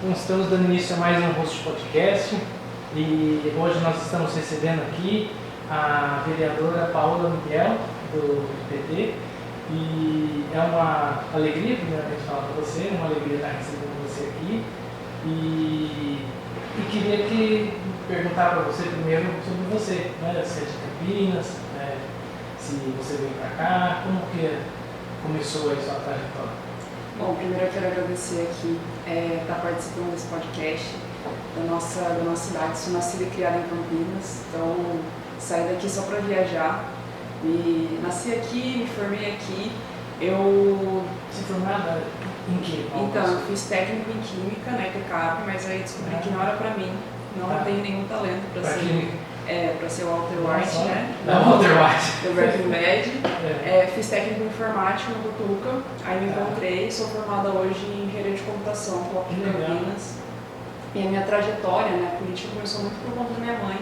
Bom, estamos dando início a mais um host podcast e hoje nós estamos recebendo aqui a vereadora Paola Miguel, do PT, e é uma alegria, primeiramente, falar para você, uma alegria estar recebendo você aqui e queria perguntar para você primeiro sobre você, né? Se é de Campinas, se você veio para cá, como que começou aí sua trajetória? Bom, primeiro eu quero agradecer aqui estar participando desse podcast da nossa cidade. Sou nascida e criada em Campinas, então saí daqui só para viajar. Nasci aqui, me formei aqui. Se formada em quê? Então, eu fiz técnico em Química, né, TCAP, mas aí descobri que não era para mim. Não tenho nenhum talento para ser Química. Para ser o Walter White, né? Da Walter White. Do Breaking Bad. Fiz técnico em informática no Cutuca, aí me encontrei, sou formada hoje em engenharia de computação, PUC de Campinas. E a minha trajetória, né, política começou muito por conta da minha mãe,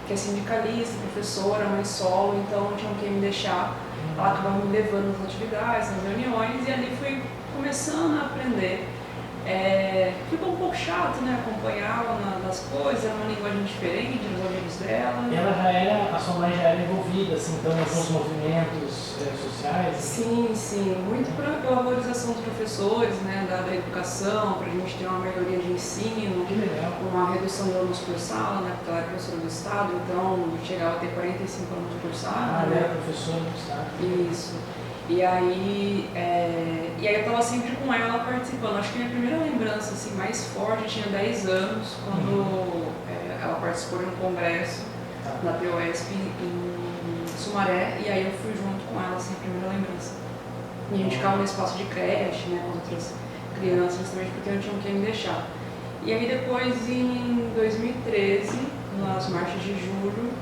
que é sindicalista, professora, mãe solo, então não tinha quem me deixar. Ela acabava me levando nas atividades, nas reuniões, e ali fui começando a aprender. Ficou um pouco chato, né, acompanhá-la nas coisas, era uma linguagem diferente dos amigos dela. A sua mãe já era envolvida, assim, então, em alguns movimentos sociais? Sim, muito pela valorização dos professores, né, da educação, para a gente ter uma melhoria de ensino, uma redução de alunos por sala, né, porque ela era professora do Estado, então chegava a ter 45 alunos por sala. Ela era professora do Estado. Isso. E aí eu estava sempre com ela participando. Acho que minha primeira lembrança assim, mais forte, eu tinha 10 anos, quando ela participou de um congresso na POSP em Sumaré, e aí eu fui junto com ela, assim, a primeira lembrança. E a gente ficava no espaço de creche, né, com outras crianças, justamente porque não tinham quem me deixar. E aí depois, em 2013, nas marchas de julho,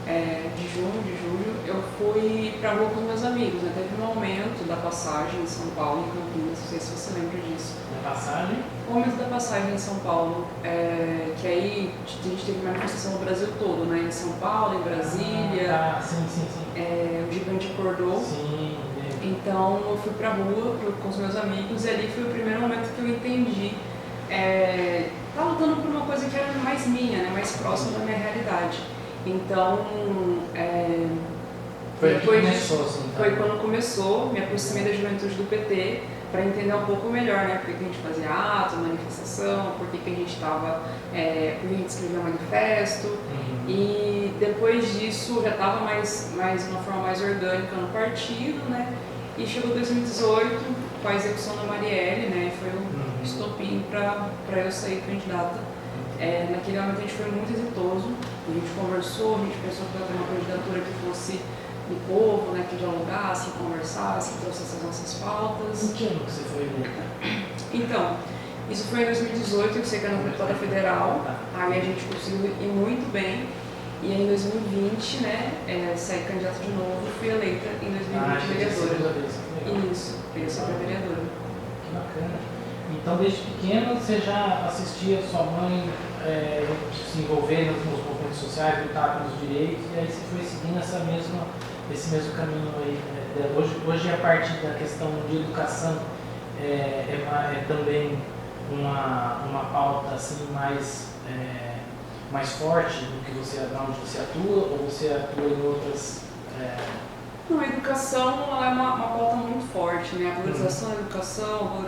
de julho, eu fui pra rua com os meus amigos, né? Teve um aumento da passagem em São Paulo, em Campinas, não sei se você lembra disso. Da passagem? O aumento da passagem em São Paulo, que aí a gente teve manifestação no Brasil todo, né? Em São Paulo, em Brasília. Sim. O gigante acordou. Sim. Então eu fui pra rua com os meus amigos e ali foi o primeiro momento que eu entendi. Tava lutando por uma coisa que era mais minha, né? Mais próxima da minha realidade. Então, foi quando começou, me aproximei da juventude do PT para entender um pouco melhor, né, por que a gente fazia ato, manifestação, por que a gente estava, por que a gente escrevia manifesto. E depois disso já estava mais de uma forma mais orgânica no partido, né, e chegou 2018 com a execução da Marielle, né, e foi um estopim para eu sair candidata. Naquele momento a gente foi muito exitoso, a gente conversou, a gente pensou que ia ter uma candidatura que fosse do povo, né, que dialogasse, conversasse, trouxesse as nossas pautas. Em que ano que você foi eleita? Então, isso foi em 2018, eu sei que era na deputada federal, aí a gente conseguiu ir muito bem, e aí em 2020, né, saí candidata de novo e fui eleita em 2020 vereadora. Isso, eu sou a vereadora. Que bacana. Então, desde pequeno, você já assistia sua mãe se envolver nos movimentos sociais, lutar pelos direitos, e aí você foi seguindo esse mesmo caminho aí. Hoje, a partir da questão de educação, é também uma pauta assim, mais forte do que onde você atua, ou você atua em outras... Não, a educação ela é uma pauta muito forte, né? A valorização da educação,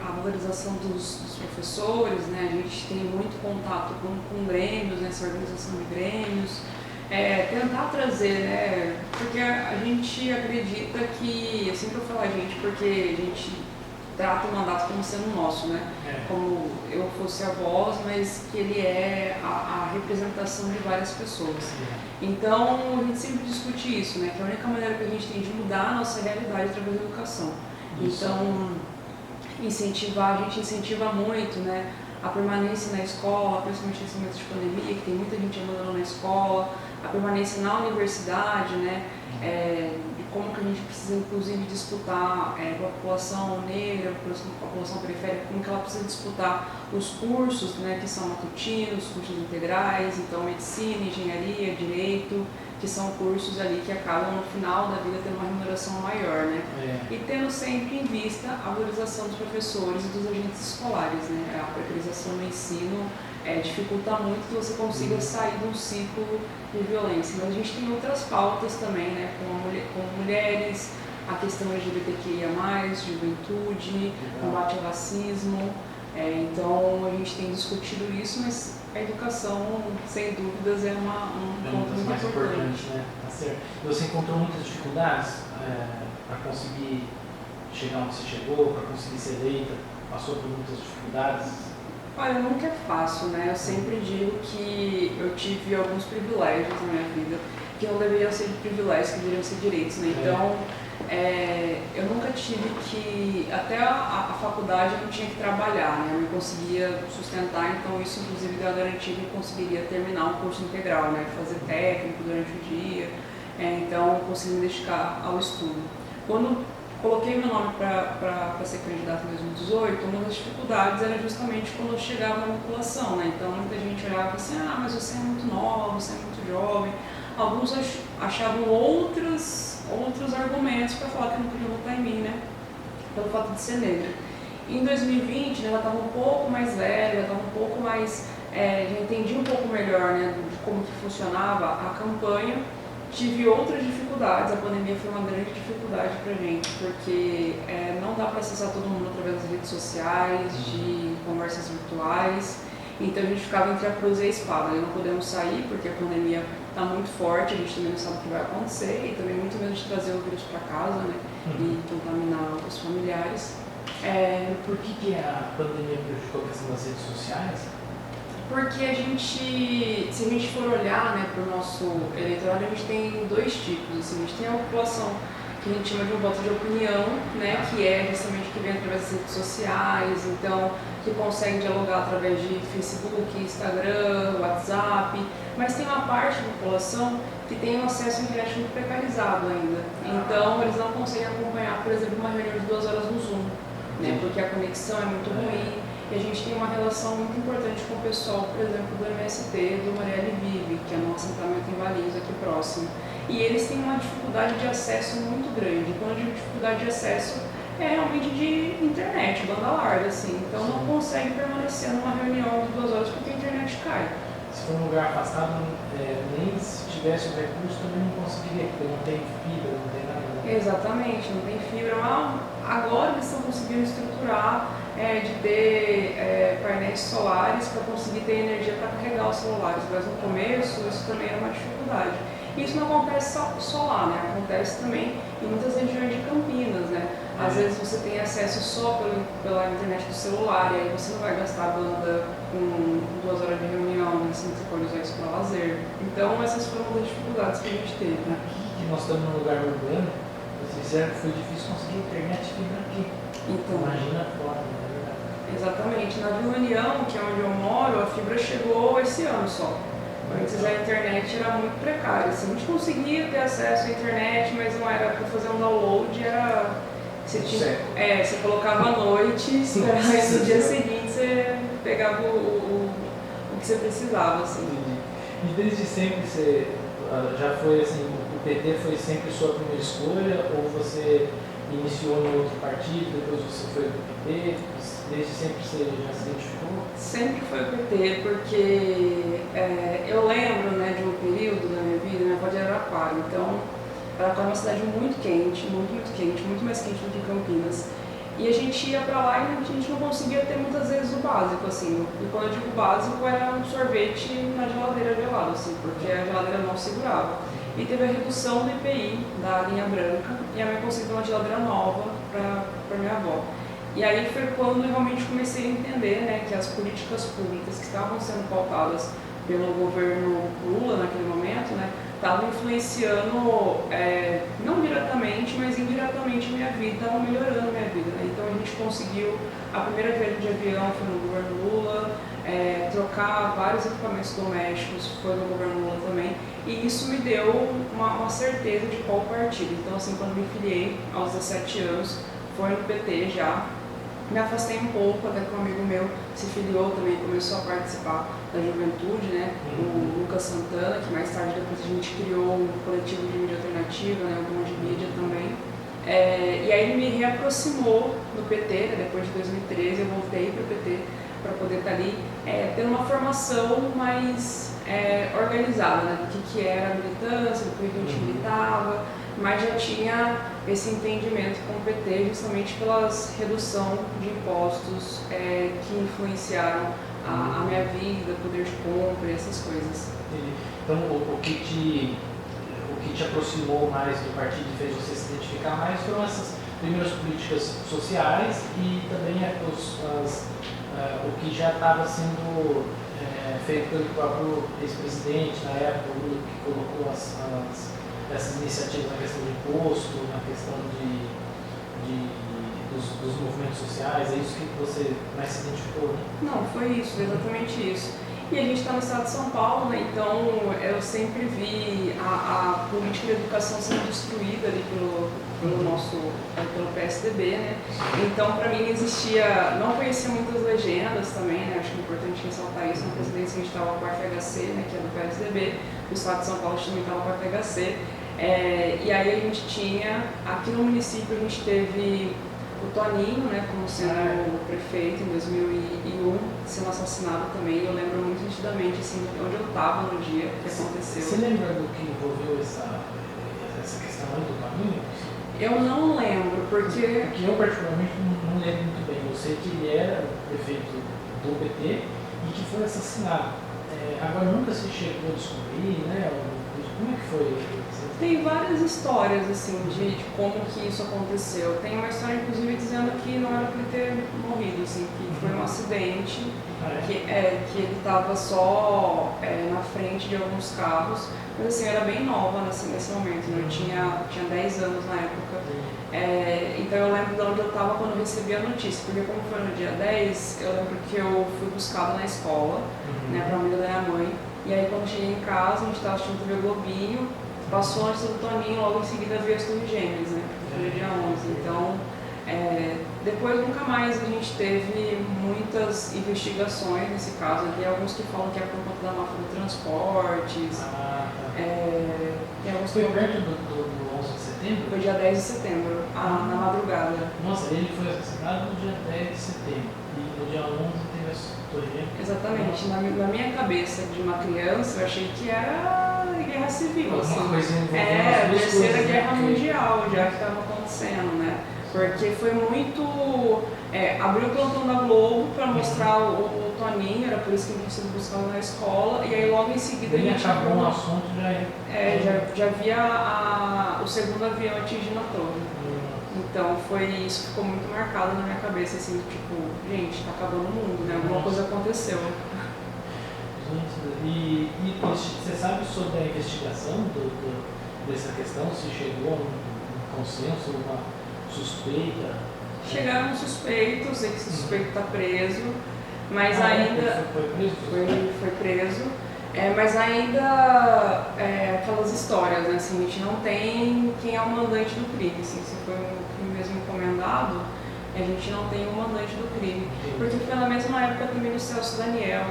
a valorização dos professores, né? A gente tem muito contato com grêmios, nessa organização de grêmios, tentar trazer, né? Porque a gente acredita que, eu sempre vou falar a gente, porque a gente trata o mandato como sendo nosso, né? Como eu fosse a voz, mas que ele é a representação de várias pessoas. Então, a gente sempre discute isso, né? Que a única maneira que a gente tem de mudar a nossa realidade é através da educação. Então, a gente incentiva muito, né? A permanência na escola, principalmente nesse momento de pandemia, que tem muita gente abandonando na escola, a permanência na universidade, né? Como que a gente precisa, inclusive, disputar com a população negra, com a população periférica, como que ela precisa disputar os cursos, né, que são matutinos, cursos integrais, então medicina, engenharia, direito, que são cursos ali que acabam no final da vida tendo uma remuneração maior, né? E tendo sempre em vista a valorização dos professores e dos agentes escolares, né? A precarização no ensino dificulta muito que você consiga sair de um ciclo de violência. Mas a gente tem outras pautas também, né? Com mulheres, a questão LGBTQIA+, juventude, combate ao racismo. Então a gente tem discutido isso, mas a educação, sem dúvidas, é um ponto muito mais importante. Né? Tá certo. Você encontrou muitas dificuldades para conseguir chegar onde você chegou, para conseguir ser eleita? Passou por muitas dificuldades? Olha, nunca é fácil, né? Eu sempre digo que eu tive alguns privilégios na minha vida, que não deveriam ser privilégios, que deveriam ser direitos, né? Então, eu nunca tive que... Até a faculdade eu não tinha que trabalhar, né? Eu não conseguia sustentar, então isso inclusive deu a garantia que eu conseguiria terminar um curso integral, né? Fazer técnico durante o dia, então eu consegui me dedicar ao estudo. Quando coloquei meu nome para ser candidato em 2018, uma das dificuldades era justamente quando eu chegava na população, né? Então muita gente olhava assim, mas você é muito nova, você é muito jovem. Alguns achavam outros argumentos para falar que eu não podia votar em mim, né? Pelo fato de ser negra. Em 2020, né, ela estava um pouco mais velha, estava um pouco mais... já entendi um pouco melhor, né, de como que funcionava a campanha. Tive outras dificuldades, a pandemia foi uma grande dificuldade pra gente, porque não dá para acessar todo mundo através das redes sociais, de conversas virtuais, então a gente ficava entre a cruz e a espada, não podemos sair porque a pandemia está muito forte, a gente também não sabe o que vai acontecer, e também muito medo de trazer o vírus para casa, né, e contaminar os familiares. Por que a pandemia prejudicou a questão das redes sociais? Porque se a gente for olhar, né, para o nosso eleitorado, a gente tem dois tipos. Assim, a gente tem a população que a gente chama de um voto de opinião, né, que é justamente que vem através das redes sociais, então que consegue dialogar através de Facebook, Instagram, WhatsApp, mas tem uma parte da população que tem um acesso à internet muito precarizado ainda. Então eles não conseguem acompanhar, por exemplo, uma reunião de 2 horas no Zoom, né, porque a conexão é muito ruim. E a gente tem uma relação muito importante com o pessoal, por exemplo, do MST, do Marielle Vive, que é o nosso assentamento em Valinhos, aqui próximo. E eles têm uma dificuldade de acesso muito grande. Quando eu digo dificuldade de acesso, é realmente de internet, banda larga, assim. Então não consegue permanecer numa reunião de 2 horas porque a internet cai. Se for um lugar afastado, nem se tivesse o recurso também não conseguiria, porque não tem fibra, não tem nada. Exatamente, não tem fibra. Agora eles estão conseguindo estruturar de ter painéis solares para conseguir ter energia para carregar os celulares, mas no começo isso também era uma dificuldade. E isso não acontece só lá, né? Acontece também em muitas regiões de Campinas, né? Às vezes você tem acesso só pela internet do celular, e aí você não vai gastar a banda com 2 horas de reunião, né? Assim, você pode usar isso para lazer. Então essas foram as dificuldades que a gente teve. Aqui, que nós estamos num lugar urbano, vocês disseram que foi difícil conseguir internet fibra aqui. Então, imagina fora, né? Exatamente. Na Vila União, que é onde eu moro, a fibra chegou esse ano só. Antes a internet era muito precária. Assim, a gente conseguia ter acesso à internet, mas não era para fazer um download, era... Você colocava à noite, aí no dia seguinte você pegava o que você precisava. Assim. E desde sempre você já foi assim, o PT foi sempre sua primeira escolha, ou você iniciou no outro partido, depois você foi para o PT? Desde sempre você já se identificou? Sempre foi o PT, porque eu lembro, né, de um período da minha vida, minha avó de Araraquara, então Araraquara é uma cidade muito quente, muito mais quente do que Campinas. E a gente ia pra lá e a gente não conseguia ter muitas vezes o básico, assim. E quando eu digo básico, era um sorvete na geladeira gelada, assim, porque a geladeira não segurava. E teve a redução do IPI, da linha branca, e a minha conseguiu uma geladeira nova para minha avó. E aí foi quando eu realmente comecei a entender, né, que as políticas públicas que estavam sendo pautadas pelo governo Lula naquele momento, né, estavam influenciando, não diretamente, mas indiretamente a minha vida, estavam melhorando a minha vida. Né? Então a gente conseguiu, a primeira viagem de avião foi no governo Lula, trocar vários equipamentos domésticos foi no governo Lula também, e isso me deu uma certeza de qual partido. Então assim, quando me filiei aos 17 anos, foi no PT já, Me afastei um pouco, até que um amigo meu se filiou também, começou a participar da juventude, né? O Lucas Santana, que mais tarde depois a gente criou um coletivo de mídia alternativa, né? O Bom de Mídia também. E aí ele me reaproximou do PT, né? Depois de 2013 eu voltei para o PT para poder estar ali tendo uma formação mais organizada, né? Do que era a militância, do que a gente militava, mas já tinha esse entendimento com o PT justamente pela redução de impostos que influenciaram a minha vida, poder de compra e essas coisas. Então, o que te aproximou mais do partido e fez você se identificar mais foram essas primeiras políticas sociais e também o que já estava sendo feito pelo próprio ex-presidente na época, o Lula, que colocou essas iniciativas na questão de imposto, na questão dos movimentos sociais. É isso que você mais se identificou, né? Não, foi isso, exatamente isso. E a gente está no estado de São Paulo, né? Então eu sempre vi a política de educação sendo destruída ali pelo PSDB, né? Então para mim não conhecia muitas legendas também, né? Acho que é importante ressaltar isso. Na presidência a gente estava com a FHC, né? Que é do PSDB, no estado de São Paulo a gente também estava com a FHC. E aí a gente tinha, aqui no município a gente teve o Toninho, né, como sendo o prefeito em 2001, sendo assassinado também. Eu lembro muito nitidamente assim, onde eu estava no dia que aconteceu. Você lembra do que envolveu essa questão aí do Toninho? Eu não lembro, porque eu particularmente não lembro muito bem. Eu sei que ele era o prefeito do PT e que foi assassinado. Agora nunca se chegou a descobrir, né? Como é que foi? Tem várias histórias assim de como que isso aconteceu. Tem uma história inclusive dizendo que não era para ele ter morrido, assim, que foi um acidente, que ele estava só na frente de alguns carros, mas assim, eu era bem nova nesse momento, né? Eu tinha 10 anos na época. Então eu lembro de onde eu estava quando eu recebi a notícia, porque como foi no dia 10, eu lembro que eu fui buscada na escola, né, para a amiga da minha mãe, e aí quando eu cheguei em casa, a gente estava assistindo TV Globinho, passou antes do Toninho, logo em seguida veio as Torres Gêmeas, né, que foi dia 11. Então, depois nunca mais a gente teve muitas investigações nesse caso. Tem alguns que falam que é por conta da máfia do transportes. Tem alguns foi perto do 11 de setembro? Foi dia 10 de setembro, na madrugada. Nossa, ele foi assassinado no dia 10 de setembro e no dia 11 teve as Torres Gêmeas. Exatamente. Na minha cabeça de uma criança, eu achei que era guerra civil, assim. A terceira guerra mundial já que estava acontecendo, né? Porque foi muito... abriu o plantão da Globo para mostrar o Toninho, era por isso que ele tinha sido buscado na escola, e aí logo em seguida ele acabou um assunto já via o segundo avião atingindo a torre. Então isso que ficou muito marcado na minha cabeça, assim, tipo, gente, tá acabando o mundo, né? Alguma coisa aconteceu. E você sabe sobre a investigação dessa questão? Se chegou a um consenso, uma suspeita? Chegaram suspeitos, esse suspeito está preso, mas ainda... Foi preso? Foi preso, mas ainda aquelas histórias, né? Assim, a gente não tem quem é o mandante do crime, assim, se foi um crime mesmo encomendado, a gente não tem o mandante do crime, porque foi na mesma época também do Celso Daniel.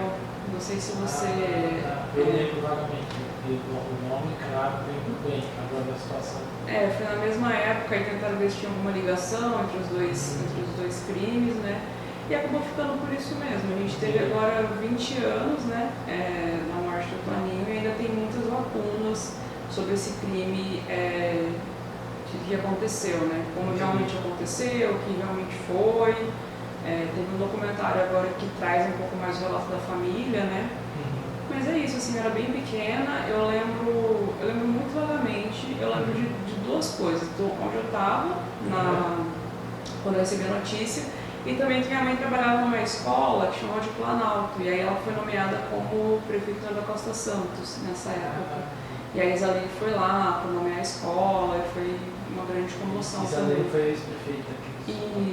Não sei se você... Eu lembro vagamente, o nome, claro, lembro bem, agora da situação. Foi na mesma época e tentaram ver se tinha alguma ligação entre os dois crimes, né? E acabou ficando por isso mesmo. A gente teve agora 20 anos, né, na morte do Toninho, e ainda tem muitas lacunas sobre esse crime que aconteceu, né? Como realmente aconteceu, o que realmente foi. Teve um documentário agora que traz um pouco mais o relato da família, né? Mas é isso, assim, eu era bem pequena, eu lembro muito vagamente, eu lembro de duas coisas, onde eu estava quando eu recebi a notícia, e também que minha mãe trabalhava numa escola que chamava de Planalto, e aí ela foi nomeada como prefeitura da Costa Santos nessa época. E aí a Isaline foi lá para nomear a escola, e foi uma grande comoção. Isaline foi ex-prefeita aqui.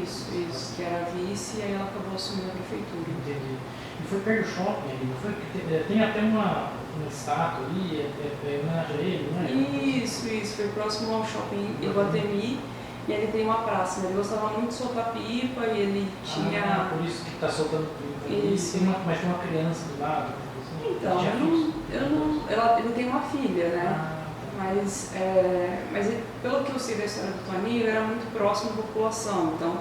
Isso, que era vice, e aí ela acabou assumindo a prefeitura. Entendi. E foi perto do shopping ali, não foi? Tem até uma estátua ali, em homenagem a ele, não é? Isso, foi próximo ao shopping Iguatemi. e ele tem uma praça, né? Ele gostava muito de soltar pipa e ele tinha... por isso que está soltando pipa. Isso. Mas tem uma criança do lado. Assim, Então, ele tem uma filha, né? Mas pelo que eu sei da história do Toninho, ele era muito próximo da população, então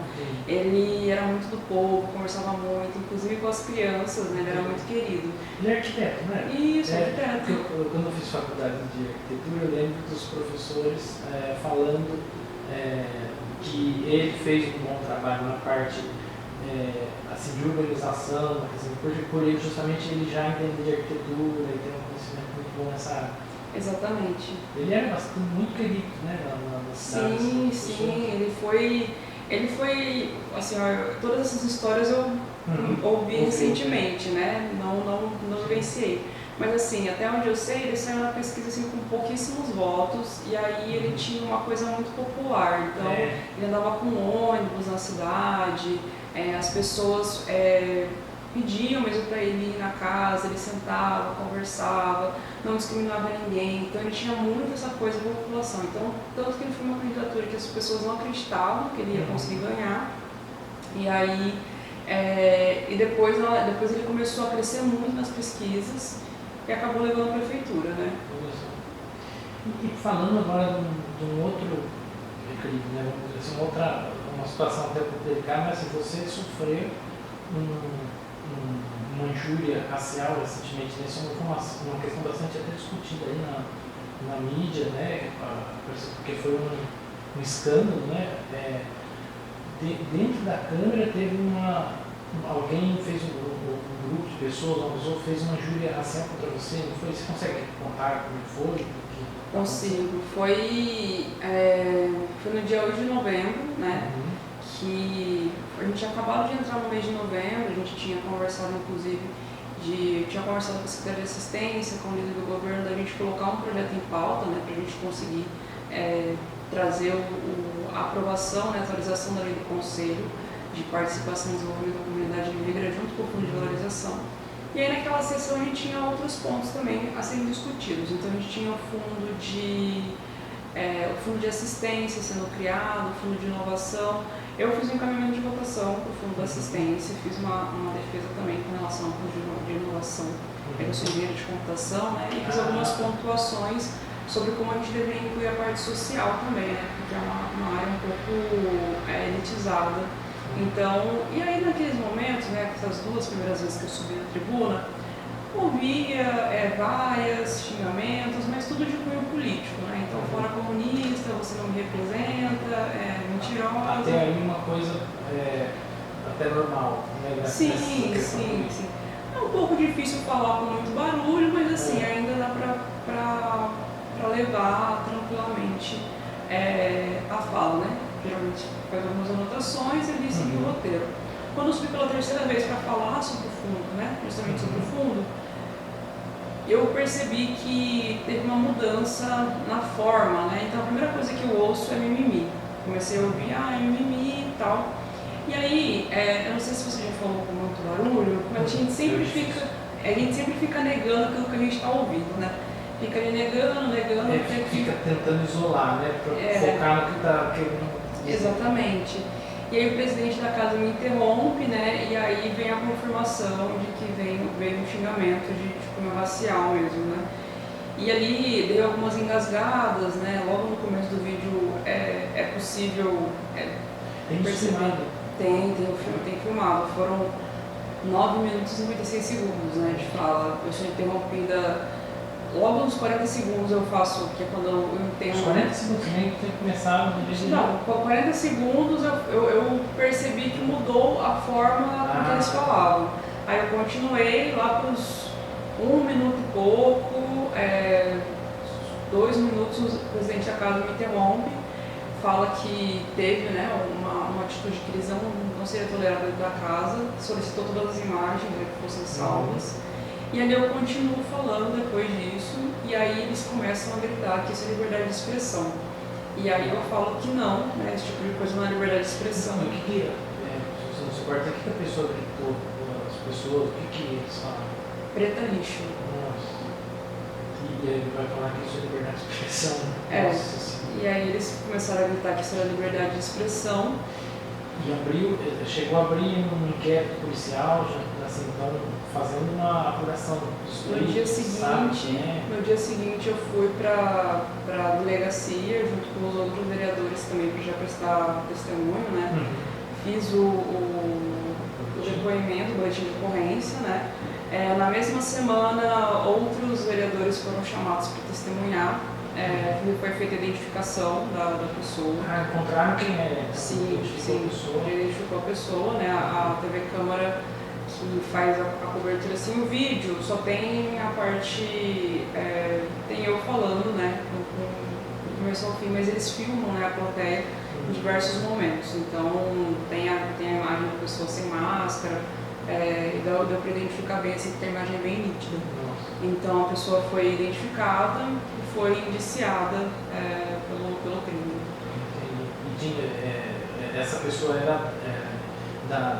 ele era muito do povo, conversava muito, inclusive com as crianças, né? Ele era muito querido. Ele é arquiteto, né? Isso, arquiteto. Quando eu fiz faculdade de arquitetura, eu lembro dos professores falando que ele fez um bom trabalho na parte assim, de urbanização, assim, por ele justamente ele já entender de arquitetura, ele tem um conhecimento muito bom nessa área. Exatamente. Ele era muito querido, né, na cidade. Sim, ele foi, assim, todas essas histórias eu ouvi recentemente, né, não vivenciei. Mas assim, até onde eu sei, ele saiu na pesquisa assim, com pouquíssimos votos, e aí ele tinha uma coisa muito popular, então ele andava com ônibus na cidade, as pessoas pediam mesmo para ele ir na casa, ele sentava, conversava, não discriminava ninguém, então ele tinha muito essa coisa da população. Então, tanto que ele foi uma candidatura que as pessoas não acreditavam que ele ia conseguir ganhar, e aí, e depois ele começou a crescer muito nas pesquisas e acabou levando a prefeitura, né? E falando agora de um outro crime, né, assim, uma situação até complicada, mas assim, você sofreu uma injúria racial recentemente, né? Isso foi uma questão bastante até discutida aí na mídia, né? Porque foi um escândalo, né? Dentro da Câmara teve alguém fez um grupo de pessoas, uma pessoa fez uma injúria racial contra você, não foi? Você consegue contar como foi? Consigo. Foi no dia 8 de novembro, né? Que a gente tinha acabado de entrar no mês de novembro, a gente tinha conversado inclusive tinha conversado com a Secretaria de Assistência, com o líder do governo, da gente colocar um projeto em pauta, né, para a gente conseguir trazer a aprovação, né, a atualização da lei do Conselho de Participação e Desenvolvimento da Comunidade Negra junto com o Fundo de Valorização. E aí naquela sessão a gente tinha outros pontos também a serem discutidos. Então a gente tinha o fundo de assistência sendo criado, o fundo de inovação. Eu fiz um encaminhamento de votação para o fundo da assistência, fiz uma defesa também com relação ao fundo de inovação, eu sou engenheiro de computação, né, e fiz algumas pontuações sobre como a gente deveria incluir a parte social também, né, porque é uma área um pouco elitizada. Então, e aí naqueles momentos, né, essas duas primeiras vezes que eu subi na tribuna, ouvia vaias, xingamentos, mas tudo de cunho político, né? Então, fora comunista, você não me representa, mentirosa. Até aí uma coisa até normal, né? Sim. É um pouco difícil falar com muito barulho, mas assim, ainda dá para levar tranquilamente a fala, né? Geralmente faz algumas anotações e ali segue o roteiro. Quando eu subi pela terceira vez para falar sobre o fundo, né? Justamente sobre o fundo, eu percebi que teve uma mudança na forma, né? Então a primeira coisa que eu ouço é mimimi. Comecei a ouvir, mimimi e tal. E aí, eu não sei se você já falou com muito barulho, mas a gente sempre fica negando aquilo que a gente está ouvindo, né? Fica ali negando. Fica tentando isolar, né? Para focar no que está querendo. Exatamente. E aí o presidente da casa me interrompe, né? E aí vem a confirmação de que veio um xingamento de cunho racial mesmo, né? E ali deu algumas engasgadas, né? Logo no começo do vídeo é possível perceber. Tem filmado. Foram 9 minutos e 56 segundos, né, de fala. Eu sou interrompida. Logo nos 40 segundos eu faço, que é quando eu entendo... Os 40 segundos nem tem começado no vídeo. Não, com 40 segundos eu percebi que mudou a forma com que eles falavam. Aí eu continuei lá para os 1 minuto e pouco, 2 minutos, o presidente da casa me interrompe, fala que teve, né, uma atitude que eles não seria tolerada dentro da casa, solicitou todas as imagens para que fossem salvas. E aí eu continuo falando depois disso, e aí eles começam a gritar que isso é liberdade de expressão. E aí eu falo que não, né, esse tipo de coisa não é liberdade de expressão. O que você não suporta, o que a pessoa gritou? As pessoas, o que eles falam? Preta lixo. Nossa. E ele vai falar que isso é liberdade de expressão. Nossa Senhora. E aí eles começaram a gritar que isso era liberdade de expressão. E abriu, chegou a abrir um inquérito policial, já, assim, então, fazendo uma apuração dos No dia seguinte eu fui para a delegacia junto com os outros vereadores também para já prestar testemunho, né? Fiz o depoimento, o boletim de ocorrência, né? Na mesma semana, outros vereadores foram chamados para testemunhar. Foi feita a identificação da pessoa. Encontraram quem é? Sim, identificou a pessoa, né? A TV Câmara que faz a cobertura, assim, o vídeo só tem a parte, tem eu falando, né? Do começo ao fim, mas eles filmam, né, a plateia em diversos momentos. Então tem a imagem da pessoa sem máscara, deu para identificar bem, assim, que a imagem é bem nítida. Então a pessoa foi identificada e foi indiciada pelo crime. E essa pessoa era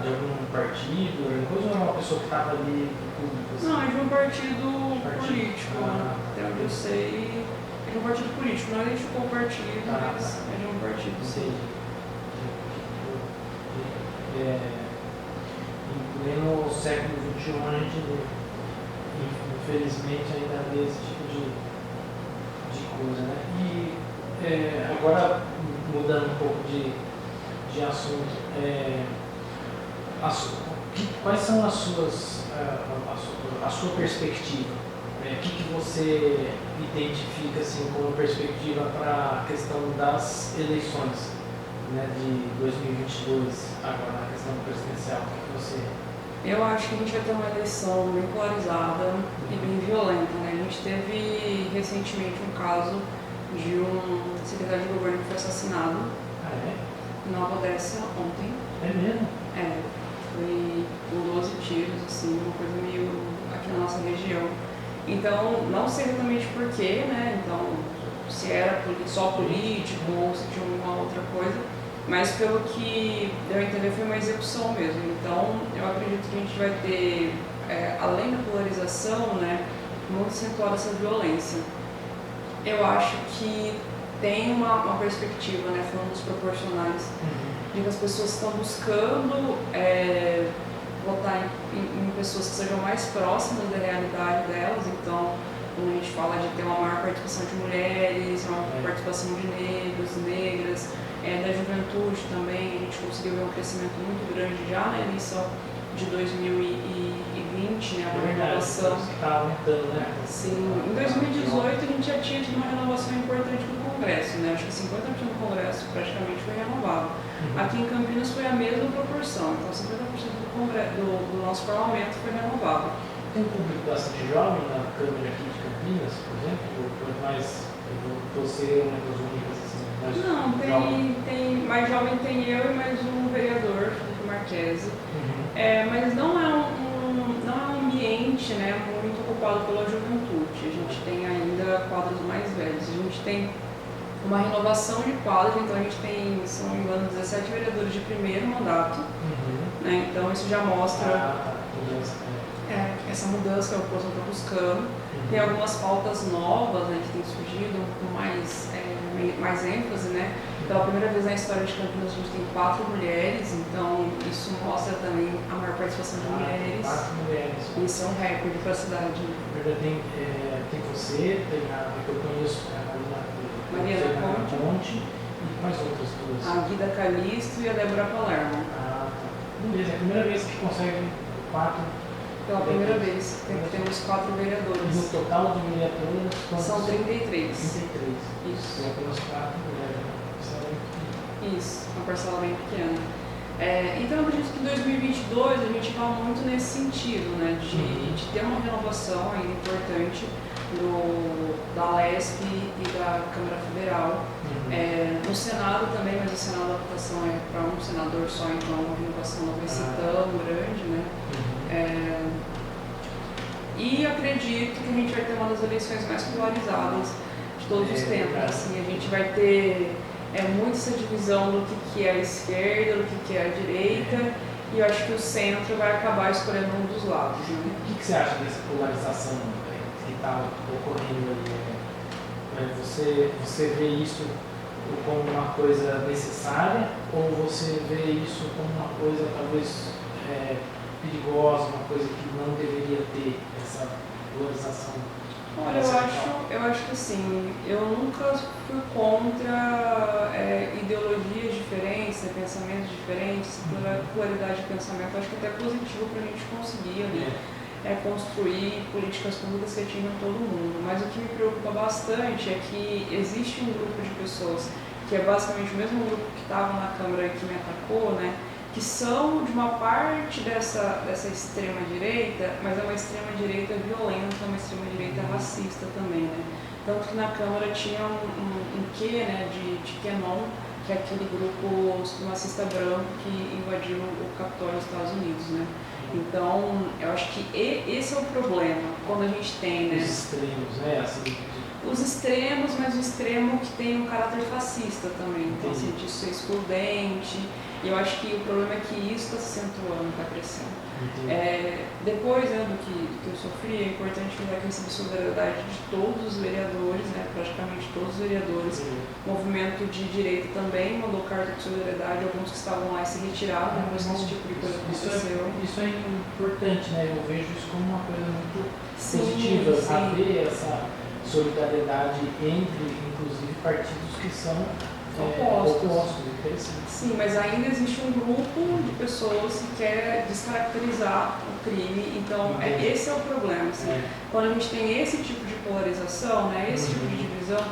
de algum partido, alguma coisa, ou era uma pessoa que estava ali público? Assim? Não, é de um partido político. Até onde eu sei, é de um partido político. Não identificou o partido, mas é de um partido, sim. Em pleno século XXI, a gente infelizmente ainda vê esse tipo de coisa, né? E agora, mudando um pouco de assunto, quais são as suas, a sua perspectiva? O que você identifica assim, como perspectiva para a questão das eleições, né, de 2022, agora na questão presidencial? O que você... Eu acho que a gente vai ter uma eleição bem polarizada e bem violenta, né? A gente teve recentemente um caso de um secretário de governo que foi assassinado em Nova Odessa ontem. É mesmo? Foi com 12 tiros, assim, uma coisa meio aqui na nossa região. Então, não sei exatamente porquê, né? Então, se era só político ou se tinha alguma outra coisa. Mas pelo que deu a entender foi uma execução mesmo. Então eu acredito que a gente vai ter, além da polarização, né, muito acentuada essa violência. Eu acho que tem uma perspectiva, né, falando dos proporcionais, de que as pessoas estão buscando votar em pessoas que sejam mais próximas da realidade delas. Então, quando a gente fala de ter uma maior participação de mulheres, uma participação de negros, negras, da juventude também, a gente conseguiu ver um crescimento muito grande já na eleição de 2020, né, uma renovação. Está aumentando, né? Sim, em 2018 a gente já tinha tido uma renovação importante no Congresso, né? Acho que 50% do Congresso praticamente foi renovado. Aqui em Campinas foi a mesma proporção, então 50% do nosso parlamento foi renovado. Tem um público bastante jovem na Câmara aqui de Campinas, por exemplo, ou mais você uma das únicas assim? Não, tem mais jovem tem eu e mais um vereador, Felipe Marquesi. Mas não é um ambiente, né, muito ocupado pela juventude. A gente tem ainda quadros mais velhos. A gente tem uma renovação de quadros, então a gente tem, se não me engano, 17 vereadores de primeiro mandato. Né, então isso já mostra essa mudança que a população está buscando. Tem algumas pautas novas, né, que têm surgido com mais ênfase, né? Pela primeira vez na história de Campinas a gente tem 4 mulheres, então isso mostra também a maior participação de mulheres. 4 mulheres. Isso é um recorde para a cidade. Tem você, tem a que eu conheço, a Mariana Ponte, e quais outras duas? A Guida Calisto e a Débora Palermo. Tá. Beleza, é a primeira vez que consegue 4. Pela primeira vez, temos 4 vereadores. E no total de vereadores são 33. 33. Isso. E apenas 4 mulheres. Isso, uma parcela bem pequena. Então eu acredito que em 2022 a gente vai muito nesse sentido, né, de ter uma renovação ainda importante da Alesp e da Câmara Federal. No Senado também, mas o Senado a votação é para um senador só, então a renovação não vai ser tão grande, né? E acredito que a gente vai ter uma das eleições mais polarizadas de todos os tempos. Assim, a gente vai ter muito essa divisão do que é a esquerda, do que é a direita, e eu acho que o centro vai acabar escolhendo um dos lados. Né? O que você acha dessa polarização? que está ocorrendo ali? Você vê isso como uma coisa necessária ou você vê isso como uma coisa talvez perigosa, uma coisa que não deveria ter essa polarização? Olha, eu acho que assim, eu nunca fui contra ideologias diferentes, pensamentos diferentes, pluralidade de pensamento. Eu acho que até é positivo para a gente conseguir ali, construir políticas públicas que atinjam todo mundo. Mas o que me preocupa bastante é que existe um grupo de pessoas, que é basicamente o mesmo grupo que estava na Câmara e que me atacou, né? Que são de uma parte dessa extrema-direita, mas é uma extrema-direita violenta, uma extrema-direita racista também, né? Tanto que na Câmara tinha um quê, né, de QAnon, que é aquele grupo supremacista branco que invadiu o Capitólio dos Estados Unidos, né? Então, eu acho que esse é o problema, quando a gente tem, né? Os extremos, né? Assim, os extremos, mas o extremo que tem um caráter fascista também, então assim, de ser excludente. E eu acho que o problema é que isso está se acentuando, está crescendo. Depois, né, do que eu sofri, é importante lembrar que eu recebi solidariedade de todos os vereadores, né, praticamente todos os vereadores. O movimento de direita também mandou carta de solidariedade, alguns que estavam lá e se retiraram depois que esse tipo de coisa aconteceu. Isso é importante, né? Eu vejo isso como uma coisa muito positiva, haver essa solidariedade entre, inclusive, partidos que são opostos. Interessante. Sim, mas ainda existe um grupo de pessoas que quer descaracterizar o crime, então esse é o problema. Assim. Quando a gente tem esse tipo de polarização, né, esse tipo de divisão,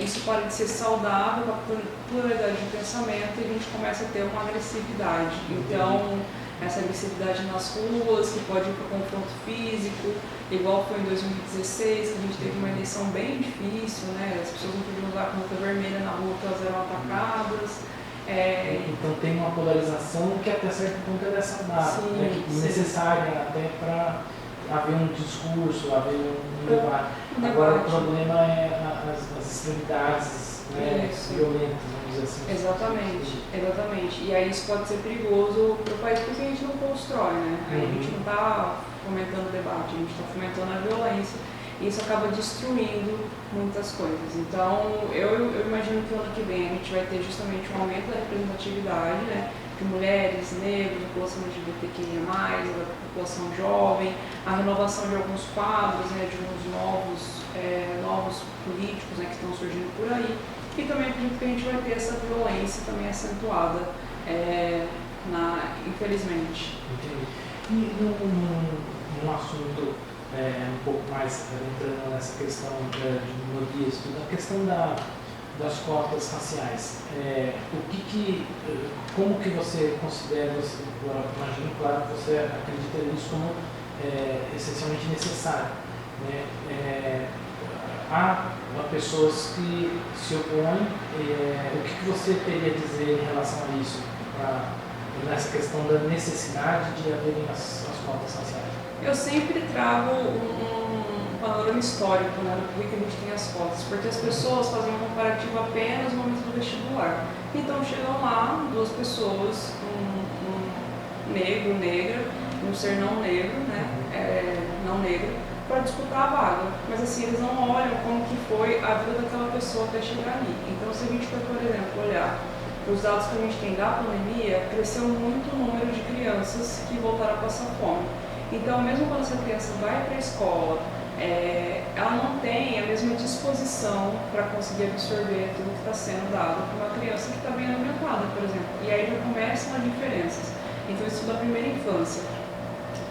isso para de ser saudável com a pluralidade de pensamento e a gente começa a ter uma agressividade. Então, essa agressividade nas ruas, que pode ir para o confronto físico, igual foi em 2016, que a gente teve uma eleição bem difícil, né? As pessoas não podiam usar a caneta vermelha na rua porque elas eram atacadas. Então tem uma polarização que até certo ponto é saudável, né? Necessária até para haver um discurso, haver um debate. Agora o problema é as extremidades, né, violentas, vamos dizer assim. Exatamente. E aí isso pode ser perigoso para o país porque a gente não constrói, né? A gente não está fomentando o debate, a gente está fomentando a violência. E isso acaba destruindo muitas coisas. Então, eu imagino que o ano que vem a gente vai ter justamente um aumento da representatividade, né, de mulheres, negros, da população LGBTQIA+, da população jovem, a renovação de alguns quadros, né, de alguns novos políticos, né, que estão surgindo por aí. E também acredito que a gente vai ter essa violência também acentuada, infelizmente. Entendi. E num assunto um pouco mais entrando nessa questão de minorias, a questão das cotas raciais, como que você considera, imagino, claro, que você acredita nisso como essencialmente necessário, né? Há pessoas que se opõem, o que você teria a dizer em relação a isso, nessa questão da necessidade de haverem as cotas raciais? Eu sempre trago um panorama histórico, né, do que a gente tem as cotas, porque as pessoas fazem um comparativo apenas no momento do vestibular. Então chegam lá duas pessoas, um negro, negra, um ser não negro, né, não negro, para disputar a vaga. Mas assim, eles não olham como que foi a vida daquela pessoa até chegar ali. Então se a gente for, por exemplo, olhar os dados que a gente tem da pandemia, cresceu muito o número de crianças que voltaram a passar fome. Então, mesmo quando essa criança vai para a escola, ela não tem a mesma disposição para conseguir absorver tudo que está sendo dado para uma criança que está bem alimentada, por exemplo. E aí já começam as diferenças. Então, isso da primeira infância.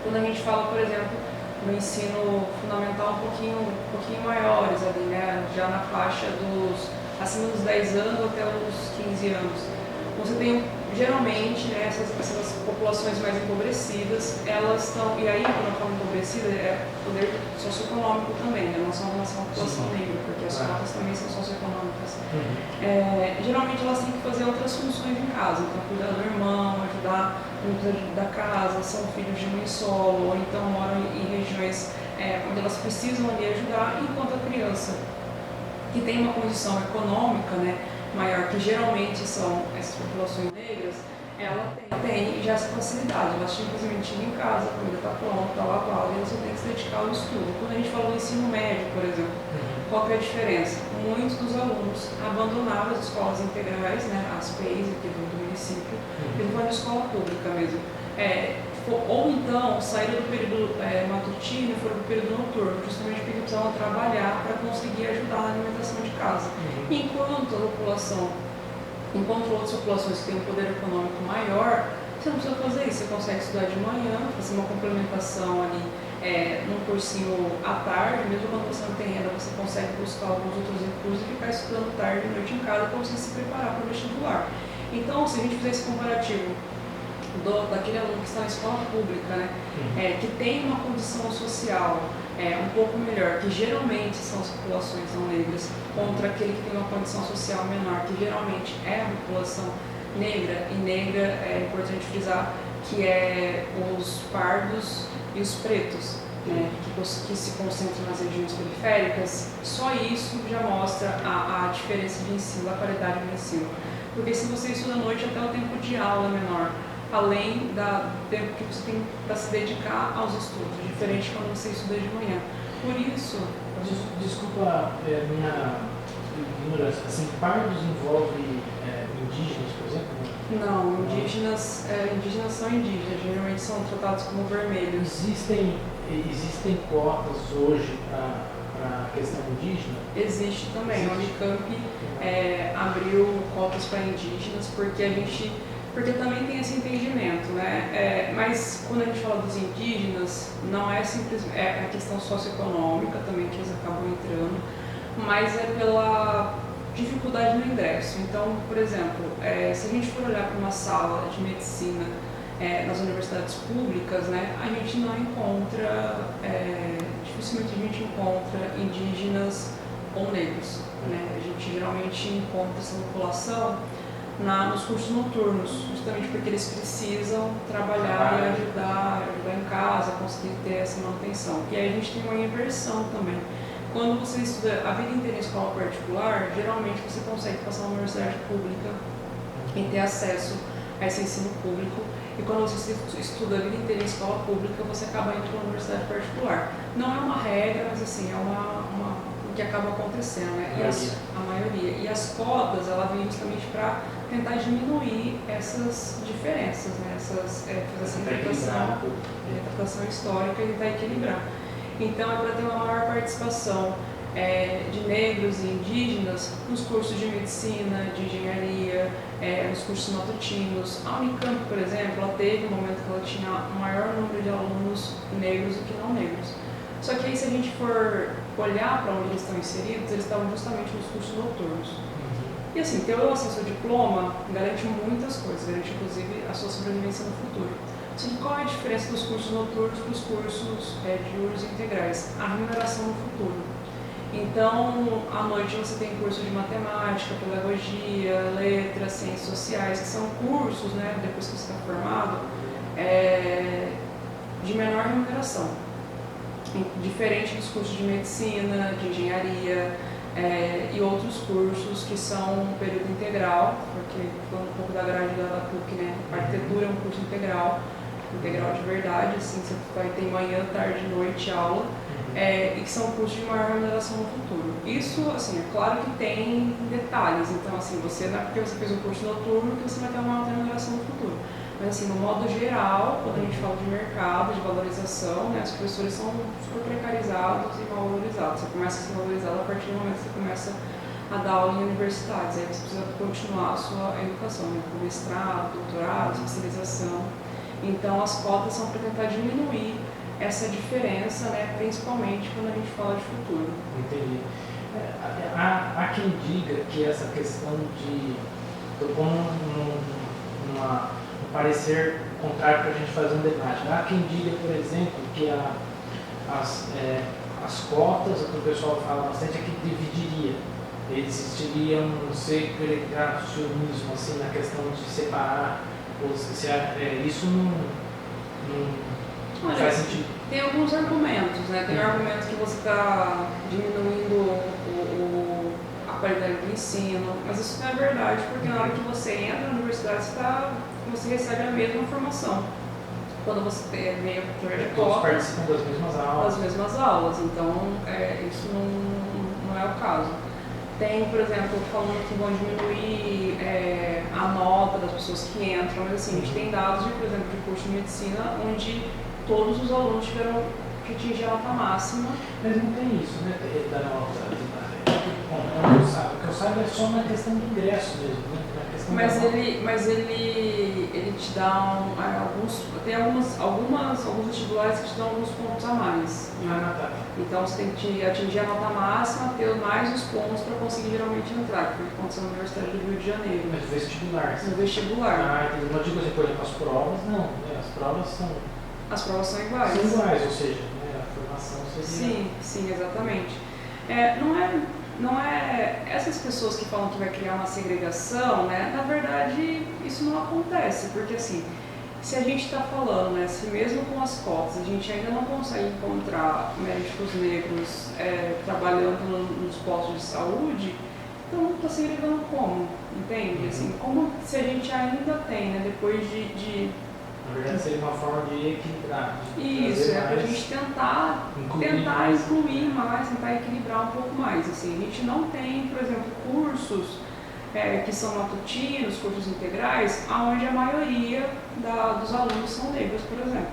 Quando a gente fala, por exemplo, no ensino fundamental um pouquinho maiores, ali, né, já na faixa acima dos 10 anos até os 15 anos. Você tem, geralmente, né, essas populações mais empobrecidas, elas estão, e aí quando eu falo empobrecida, é poder socioeconômico também, né, não só em relação à população negra, porque as cotas também são socioeconômicas. Geralmente elas têm que fazer outras funções em casa, então cuidar do irmão, ajudar no cuidar da casa, são filhos de mãe solo, ou então moram em regiões onde elas precisam ali ajudar, enquanto a criança que tem uma condição econômica, né, maior, que geralmente são essas populações negras, Ela tem já essa facilidade, ela simplesmente chega em casa, a comida está pronta, está lavada, e você tem que se dedicar ao estudo. Quando a gente fala do ensino médio, por exemplo, qual que é a diferença? Muitos dos alunos abandonavam as escolas integrais, né, as PEIs aqui do município, e vão na escola pública mesmo. Ou então saíram do período matutino e foram para o período noturno, justamente porque precisavam trabalhar para conseguir ajudar na alimentação de casa. Enquanto outras populações que têm um poder econômico maior, você não precisa fazer isso, você consegue estudar de manhã, fazer uma complementação ali num cursinho à tarde, mesmo quando você não tem renda, você consegue buscar alguns outros recursos e ficar estudando tarde e noite em casa para você se preparar para o vestibular. Então, se a gente fizer esse comparativo daquele aluno que está na escola pública, né, que tem uma condição social um pouco melhor, que geralmente são as populações não negras, contra aquele que tem uma condição social menor, que geralmente é a população negra, e negra é importante frisar que é os pardos e os pretos, né, que se concentram nas regiões periféricas. Só isso já mostra a diferença de ensino, a qualidade do ensino. Porque se você estuda à noite, até o tempo de aula é menor, além do tempo que você tem para se dedicar aos estudos, diferente quando você estuda de manhã. Por isso... Desculpa minha ignorância, assim, pardos envolve indígenas, por exemplo? Não, indígenas são indígenas, geralmente são tratados como vermelhos. Existem cotas hoje para a questão indígena? Existe também. A Unicamp abriu cotas para indígenas porque também tem esse entendimento, né? Mas quando a gente fala dos indígenas, não é simplesmente a questão socioeconômica também que eles acabam entrando, mas é pela dificuldade no ingresso. Então, por exemplo, se a gente for olhar para uma sala de medicina nas universidades públicas, né, a gente não encontra, dificilmente a gente encontra indígenas ou negros, né? A gente geralmente encontra essa população nos cursos noturnos, justamente porque eles precisam trabalhar e ajudar em casa, conseguir ter essa manutenção. E aí a gente tem uma inversão também. Quando você estuda a vida inteira em escola particular, geralmente você consegue passar na universidade pública e ter acesso a esse ensino público. E quando você estuda a vida inteira em escola pública, você acaba indo para uma universidade particular. Não é uma regra, mas assim, é o que acaba acontecendo, né? A maioria. E as cotas, ela vem justamente para tentar diminuir essas diferenças, né? Fazer essa interpretação histórica e tentar equilibrar. Então, é para ter uma maior participação de negros e indígenas nos cursos de medicina, de engenharia, nos cursos matutinos. A Unicamp, por exemplo, ela teve um momento que ela tinha um maior número de alunos negros do que não negros. Só que aí, se a gente for olhar para onde eles estão inseridos, eles estavam justamente nos cursos noturnos. E assim, ter o acesso ao diploma garante muitas coisas, garante inclusive a sua sobrevivência no futuro. Só que qual é a diferença dos cursos noturnos para os cursos diurnos integrais? A remuneração no futuro. Então, à noite você tem curso de matemática, pedagogia, letras, ciências sociais, que são cursos, né, depois que você está formado, de menor remuneração. Diferente dos cursos de medicina, de engenharia e outros cursos que são um período integral, porque falando um pouco da grade da PUC, né, a arquitetura é um curso integral de verdade, assim, você vai ter manhã, tarde, noite, aula, e que são cursos de maior remuneração no futuro. Isso, assim, é claro que tem detalhes, então, assim, não é porque você fez um curso noturno que você vai ter uma alta remuneração no futuro. Mas, assim, no modo geral, quando a gente fala de mercado, de valorização, né, os professores são super precarizados e mal valorizados. Você começa a ser valorizado a partir do momento que você começa a dar aula em universidades, aí você precisa continuar a sua educação, né, com mestrado, doutorado, especialização. Então, as cotas são para tentar diminuir essa diferença, né, principalmente quando a gente fala de futuro. Entendi. Há quem diga que essa questão de... Estou pondo um parecer contrário para a gente fazer um debate. Há quem diga, por exemplo, que as cotas, o que o pessoal fala bastante, é que dividiria. Existiria um segregacionismo, assim, na questão de separar. Isso não faz sentido. Tem alguns argumentos, né? Tem argumentos que você está diminuindo a qualidade do ensino, mas isso não é verdade, porque na hora que você entra na universidade, você recebe a mesma formação. Quando você vem através de Todos cota, participam das mesmas aulas. as mesmas aulas, então isso não é o caso. Tem, por exemplo, falando que vão diminuir a nota das pessoas que entram, mas assim, a gente tem dados, por exemplo, de curso de medicina, onde todos os alunos tiveram que atingir a nota máxima. Mas não tem isso, né? Da nota. Bom, o que eu saiba é só na questão do ingresso mesmo, né? Na questão Mas ele te dá alguns vestibulares que te dão alguns pontos a mais. Tá. Então você tem que atingir a nota máxima, ter mais os pontos para conseguir geralmente entrar, que aconteceu na Universidade do Rio de Janeiro. Mas vestibular. No vestibular. Entendi. Não digo assim, por exemplo, as provas, não. Né? As provas são iguais. São iguais, ou seja, né? A formação seria... Sim, exatamente. Não é essas pessoas que falam que vai criar uma segregação, né? Na verdade, isso não acontece, porque assim, se a gente está falando, né, se mesmo com as cotas a gente ainda não consegue encontrar médicos negros trabalhando nos postos de saúde, então está segregando como? Entende? Assim, como se a gente ainda tem, né, depois de Na verdade, seria uma forma de equilibrar. Isso, para a gente tentar incluir mais, tentar equilibrar um pouco mais. Assim, a gente não tem, por exemplo, cursos que são matutinos, cursos integrais, onde a maioria dos alunos são negros, por exemplo.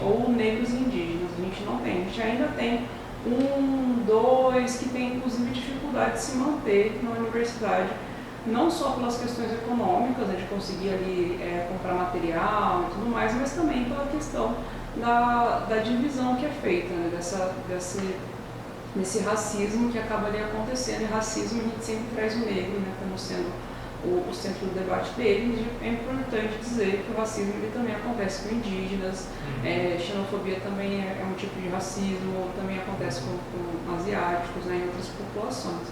Ou negros e indígenas, a gente não tem. A gente ainda tem 1, 2, que tem inclusive dificuldade de se manter na universidade, não só pelas questões econômicas, né, de conseguir ali comprar material e tudo mais, mas também pela questão da divisão que é feita, né, desse racismo que acaba ali acontecendo. E racismo a gente sempre traz o negro, né, como sendo o centro do debate deles. É importante dizer que o racismo ele também acontece com indígenas, xenofobia também é um tipo de racismo, também acontece com asiáticos, né, e outras populações.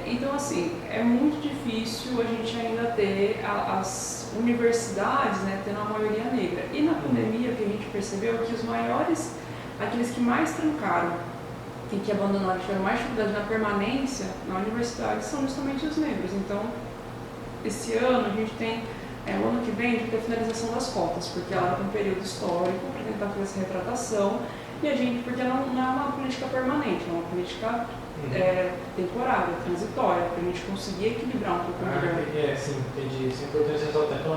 Então, assim, é muito difícil a gente ainda ter as universidades, né, tendo a maioria negra. E na pandemia, o que a gente percebeu é que aqueles que mais trancaram e que abandonaram, tiveram mais dificuldade na permanência na universidade, são justamente os negros. Então, esse ano a gente tem, o ano que vem, a gente tem a finalização das cotas, porque ela era um período histórico para tentar fazer essa retratação, porque não é uma política permanente, é uma política temporária, transitória, para a gente conseguir equilibrar um pouco melhor. Sim, entendi. Isso é importante ressaltar. Então,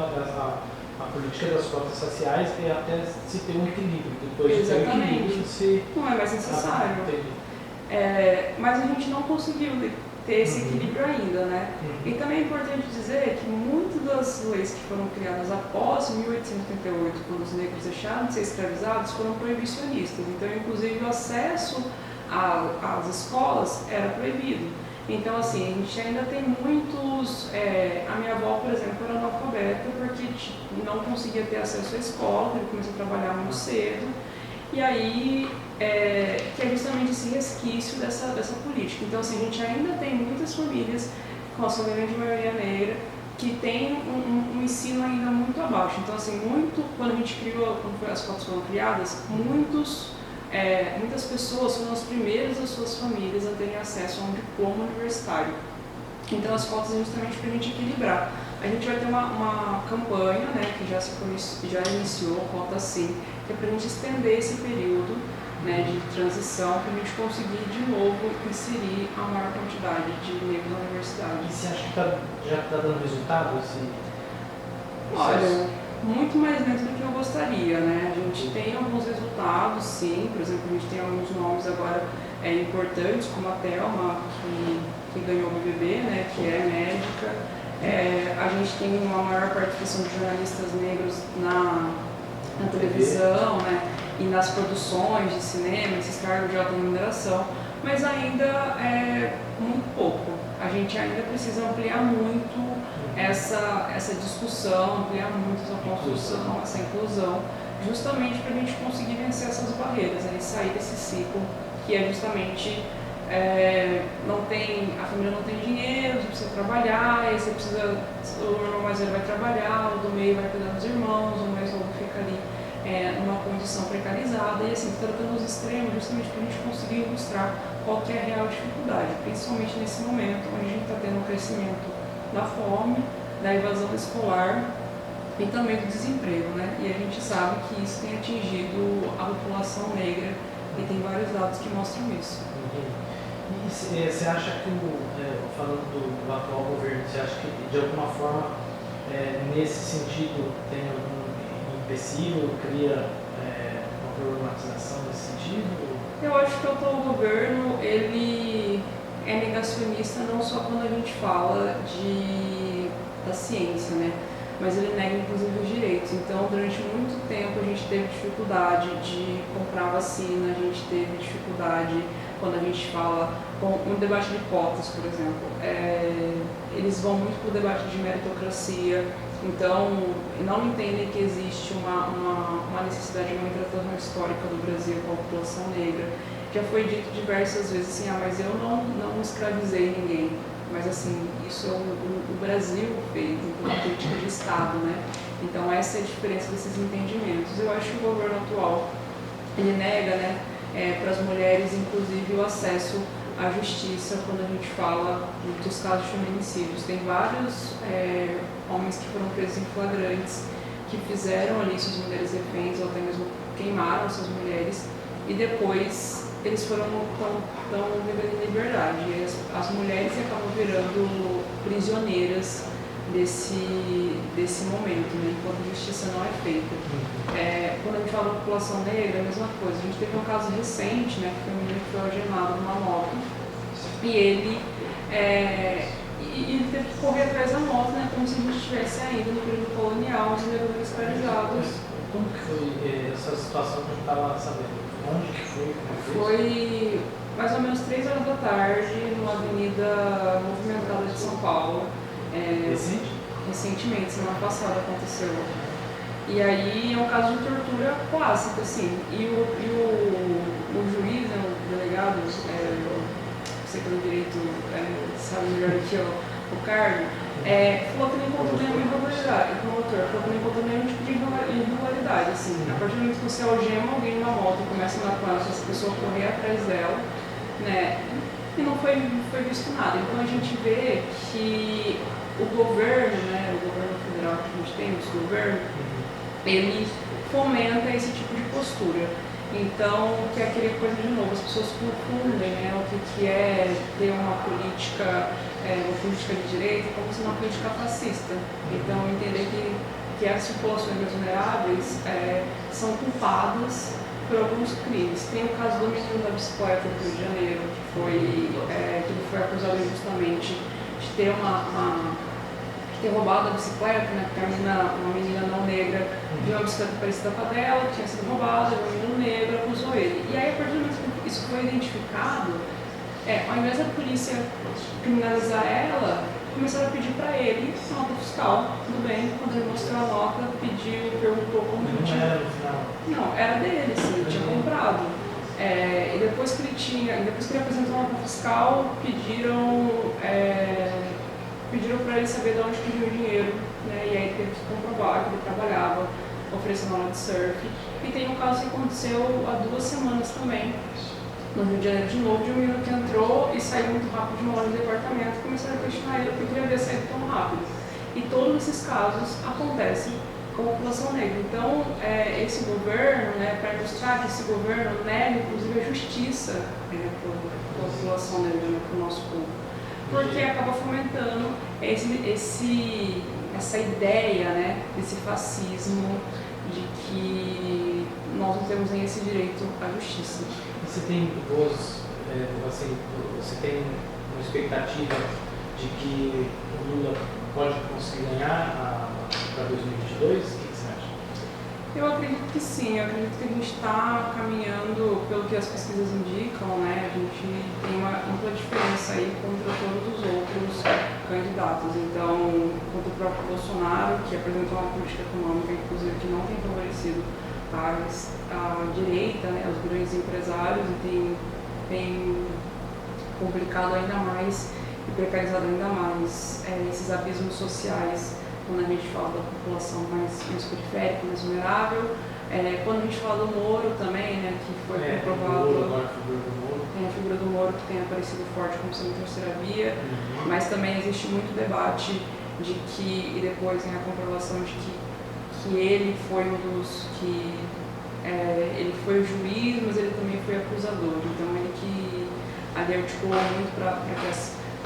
a política das cotas raciais é até se ter um equilíbrio. Depois de ter um equilíbrio, não é mais necessário. Mas a gente não conseguiu ter esse equilíbrio ainda, né? E também é importante dizer que muitas das leis que foram criadas após 1888, quando os negros deixaram de ser escravizados, foram proibicionistas. Então, inclusive, o acesso às escolas era proibido. Então, assim, a gente ainda tem muitos... a minha avó, por exemplo, era analfabeta porque não conseguia ter acesso à escola, ele começou a trabalhar muito cedo. E aí, que é justamente esse resquício dessa política. Então, assim, a gente ainda tem muitas famílias com a sua grande maioria negra que tem um ensino ainda muito abaixo. Então, assim, quando a gente quando as cotas foram criadas, muitas pessoas foram as primeiras das suas famílias a terem acesso a um diploma universitário. Então, as cotas é justamente para a gente equilibrar. A gente vai ter uma campanha, né, que já iniciou, a Cota Sim, que é para a gente estender esse período, né, de transição, para a gente conseguir de novo inserir a maior quantidade de negros na universidade. E você acha que já está dando resultado? Olha, muito mais lento do que eu gostaria, né? A gente tem alguns resultados, sim. Por exemplo, a gente tem alguns nomes agora importantes, como a Thelma, que ganhou o BBB, né, que é médica. A gente tem uma maior participação de jornalistas negros na televisão, né, e nas produções de cinema, esses cargos de alta remuneração, mas ainda é muito pouco. A gente ainda precisa ampliar muito essa discussão, ampliar muito essa construção, essa inclusão, justamente para a gente conseguir vencer essas barreiras, né, e sair desse ciclo que é justamente a família não tem dinheiro, você precisa trabalhar, aí o irmão mais velho vai trabalhar, o do meio vai cuidar dos irmãos, o mais novo fica ali numa condição precarizada, e assim, tratando os extremos justamente para a gente conseguir ilustrar qual que é a real dificuldade, principalmente nesse momento onde a gente está tendo um crescimento da fome, da evasão escolar e também do desemprego, né? E a gente sabe que isso tem atingido a população negra e tem vários dados que mostram isso. E você acha que, falando do atual governo, você acha que de alguma forma, nesse sentido, tem algum empecilho, cria uma problematização nesse sentido? Eu acho que o atual governo, ele é negacionista não só quando a gente fala da ciência, né? Mas ele nega inclusive os direitos. Então, durante muito tempo a gente teve dificuldade de comprar vacina, a gente teve dificuldade quando a gente fala com um debate de cotas, por exemplo. Eles vão muito para o debate de meritocracia, então não entendem que existe uma necessidade de uma retratação histórica do Brasil com a população negra. Já foi dito diversas vezes assim, mas eu não escravizei ninguém. Mas assim, isso o Brasil fez, uma política de Estado, né? Então essa é a diferença desses entendimentos. Eu acho que o governo atual, ele nega, né, para as mulheres, inclusive, o acesso à justiça quando a gente fala dos casos de feminicídios. Tem vários homens que foram presos em flagrantes, que fizeram ali suas mulheres reféns, ou até mesmo queimaram suas mulheres, e depois eles foram tão vivendo em liberdade. E as mulheres acabam virando prisioneiras desse momento, né, enquanto a justiça não é feita. Quando a gente fala da população negra, é a mesma coisa. A gente teve um caso recente, né, que foi um menino que foi algemado numa moto, e ele teve que correr atrás da moto, né, como se a gente estivesse ainda no período colonial, os negros escravizados. Como que foi essa situação que a gente estava sabendo? Onde que foi? Foi mais ou menos 3 horas da tarde, numa avenida movimentada de São Paulo. Recentemente, semana passada aconteceu. E aí é um caso de tortura clássico, assim. E o juiz, né, o delegado, você que é do direito sabe melhor do que o cargo, falou que não encontrou nenhuma irregularidade. O promotor falou que não encontrou nenhum tipo de irregularidade. Assim. A partir do momento que você algema alguém numa moto e começa a andar com ela, se essa pessoa correr atrás dela, né, e não foi visto nada. Então a gente vê que o governo, né, o governo federal que a gente tem, esse governo, ele fomenta esse tipo de postura. Então, que é aquela coisa de novo, as pessoas confundem, né, o que é ter uma política de direita como se uma política fascista. Então, entender que as populações mais vulneráveis são culpadas por alguns crimes. Tem o caso do menino da bicicleta do Rio de Janeiro, que ele foi acusado injustamente de ter ter roubado a bicicleta, né? Porque uma menina não negra viu uma bicicleta parecida com a dela, tinha sido roubada, um menino negro acusou ele. E aí, a partir do momento que isso foi identificado, ao invés da polícia criminalizar ela, começaram a pedir para ele a nota fiscal. Tudo bem, quando ele mostrou a nota, perguntou como ele tinha. Não era no final? Não, era dele, assim, ele tinha comprado. E depois que ele apresentou a nota fiscal, pediram para ele saber de onde pediu o dinheiro, né? E aí ele teve que comprovar que ele trabalhava oferecendo aula de surf. E tem um caso que aconteceu há 2 semanas também, no Rio de Janeiro de novo, de um menino que entrou e saiu muito rápido de uma loja de departamento e começaram a questionar ele porque ele havia saído tão rápido. E todos esses casos acontecem com a população negra. Então, esse governo, né, para ilustrar que esse governo nega, inclusive, a justiça para a população negra, né, para o nosso povo. Porque acaba fomentando essa ideia, né, desse fascismo, de que nós não temos nem esse direito à justiça. Você tem você tem uma expectativa de que o Lula pode conseguir ganhar para 2022? O que você acha? Eu acredito que sim, eu acredito que a gente está caminhando pelo que as pesquisas indicam, né? A gente tem uma ampla diferença aí contra todos os outros candidatos. Então, contra o próprio Bolsonaro, que apresentou uma política econômica, inclusive, que não tem favorecido a direita, né, os grandes empresários, e tem complicado ainda mais e precarizado ainda mais esses abismos sociais quando a gente fala da população mais periférica, mais vulnerável, Quando a gente fala do Moro também, né, que foi comprovado, tem a figura do Moro que tem aparecido forte como sendo terceira via, mas também existe muito debate de que, e depois tem a comprovação de que ele foi um dos que, ele foi o juiz, mas ele também foi acusador, então ele que ali articulou muito para que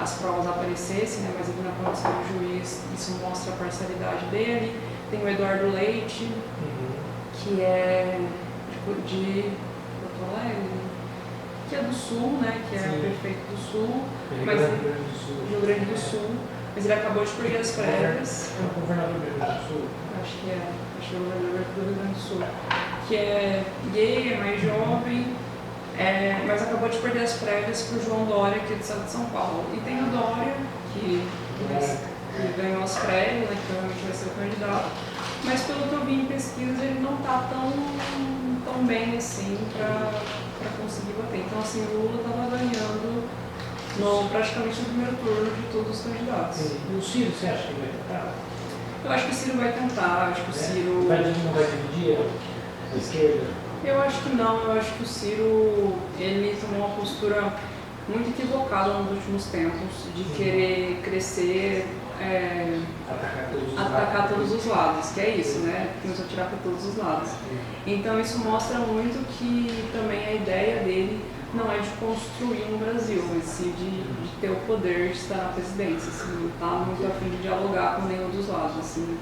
as provas aparecessem, né, mas ele na condição de juiz, isso mostra a parcialidade dele. Tem o Eduardo Leite, que é de Porto Alegre, que é do Sul, né, que é o prefeito doSul, mas Rio Grande do Sul, mas ele acabou de perder as prévias. É o governador do Rio Grande do Sul? Acho que é o governador do Rio Grande do Sul, que é gay, é mais jovem, mas acabou de perder as prévias para o João Dória, que é do estado de São Paulo. E tem o Dória, que ganhou as prévias, né, que provavelmente vai ser o candidato, mas pelo que eu vi em pesquisas ele não está tão bem assim para conseguir bater. Então assim, o Lula estava ganhando praticamente no primeiro turno de todos os candidatos. E o Ciro, você acha que vai tentar? Eu acho que o Ciro vai tentar, acho que o Ciro... Não vai dividir a esquerda? Eu acho que não, eu acho que o Ciro, ele tomou uma postura muito equivocada nos últimos tempos, de querer crescer, atacar todos os lados, que é isso, né? Começou a tirar para todos os lados. Então isso mostra muito que também a ideia dele não é de construir um Brasil, mas sim de ter o poder de estar na presidência, assim, não está muito a fim de dialogar com nenhum dos lados, assim,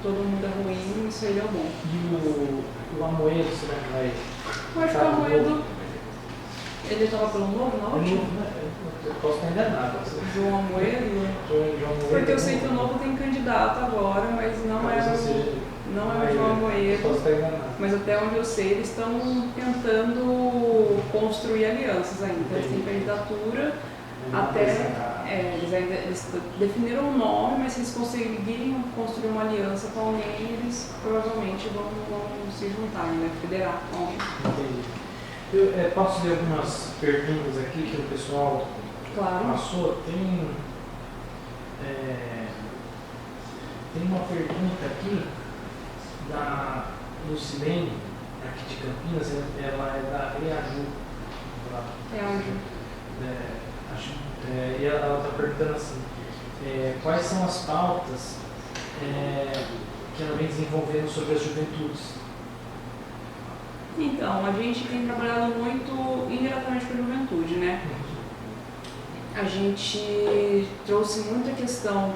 todo mundo é ruim, isso aí é bom. E o Amoedo, será que vai? Eu acho que o Amoedo, ele estava pelo Novo na última? Eu posso estar enganado. João Amoedo? Porque eu sei que o Novo tem candidato agora, mas não é o João Amoedo. Posso estar enganado. Mas até onde eu sei, eles estão tentando construir alianças ainda. Eles têm candidatura eles definiram um nome, mas se eles conseguirem construir uma aliança com alguém, eles provavelmente vão se juntar, né? Federar com alguém. Entendi. Eu posso ler algumas perguntas aqui que o pessoal passou? Tem uma pergunta aqui da Lucilene, aqui de Campinas, ela é da EAJU. E ela está perguntando assim, quais são as pautas que ela vem desenvolvendo sobre as juventudes? Então, a gente tem trabalhado muito indiretamente com a juventude, né? A gente trouxe muita questão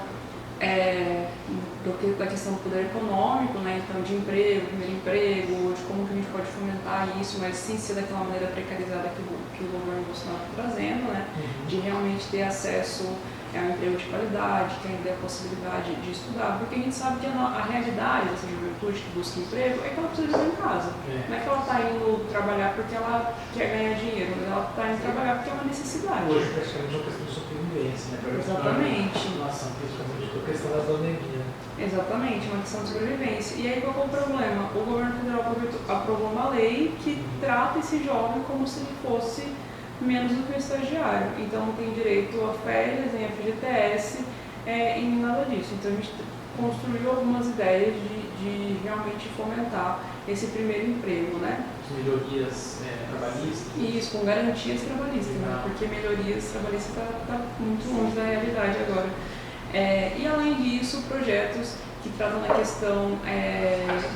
da questão do poder econômico, né? Então de emprego, primeiro emprego, de como que a gente pode fomentar isso, mas sem ser daquela maneira precarizada que o governo Bolsonaro está trazendo, né? De realmente ter acesso a um emprego de qualidade, que ainda é a possibilidade de estudar, porque a gente sabe que a realidade dessa juventude que busca emprego é que ela precisa viver em casa. Não é que ela está indo trabalhar porque ela quer ganhar dinheiro, mas ela está indo trabalhar porque é uma necessidade. Hoje praticamente é uma questão de sobrevivência, né? Exatamente. Principalmente a questão da pandemia. Exatamente, uma questão de sobrevivência. E aí qual é o problema? O governo federal aprovou uma lei que trata esse jovem como se ele fosse menos do que o estagiário. Então não tem direito a férias, nem a FGTS, e nada disso. Então a gente construiu algumas ideias de realmente fomentar esse primeiro emprego, né? Melhorias trabalhistas? Isso, com garantias trabalhistas, né? Porque melhorias trabalhistas está muito longe da realidade agora. E além disso, projetos que tratam da questão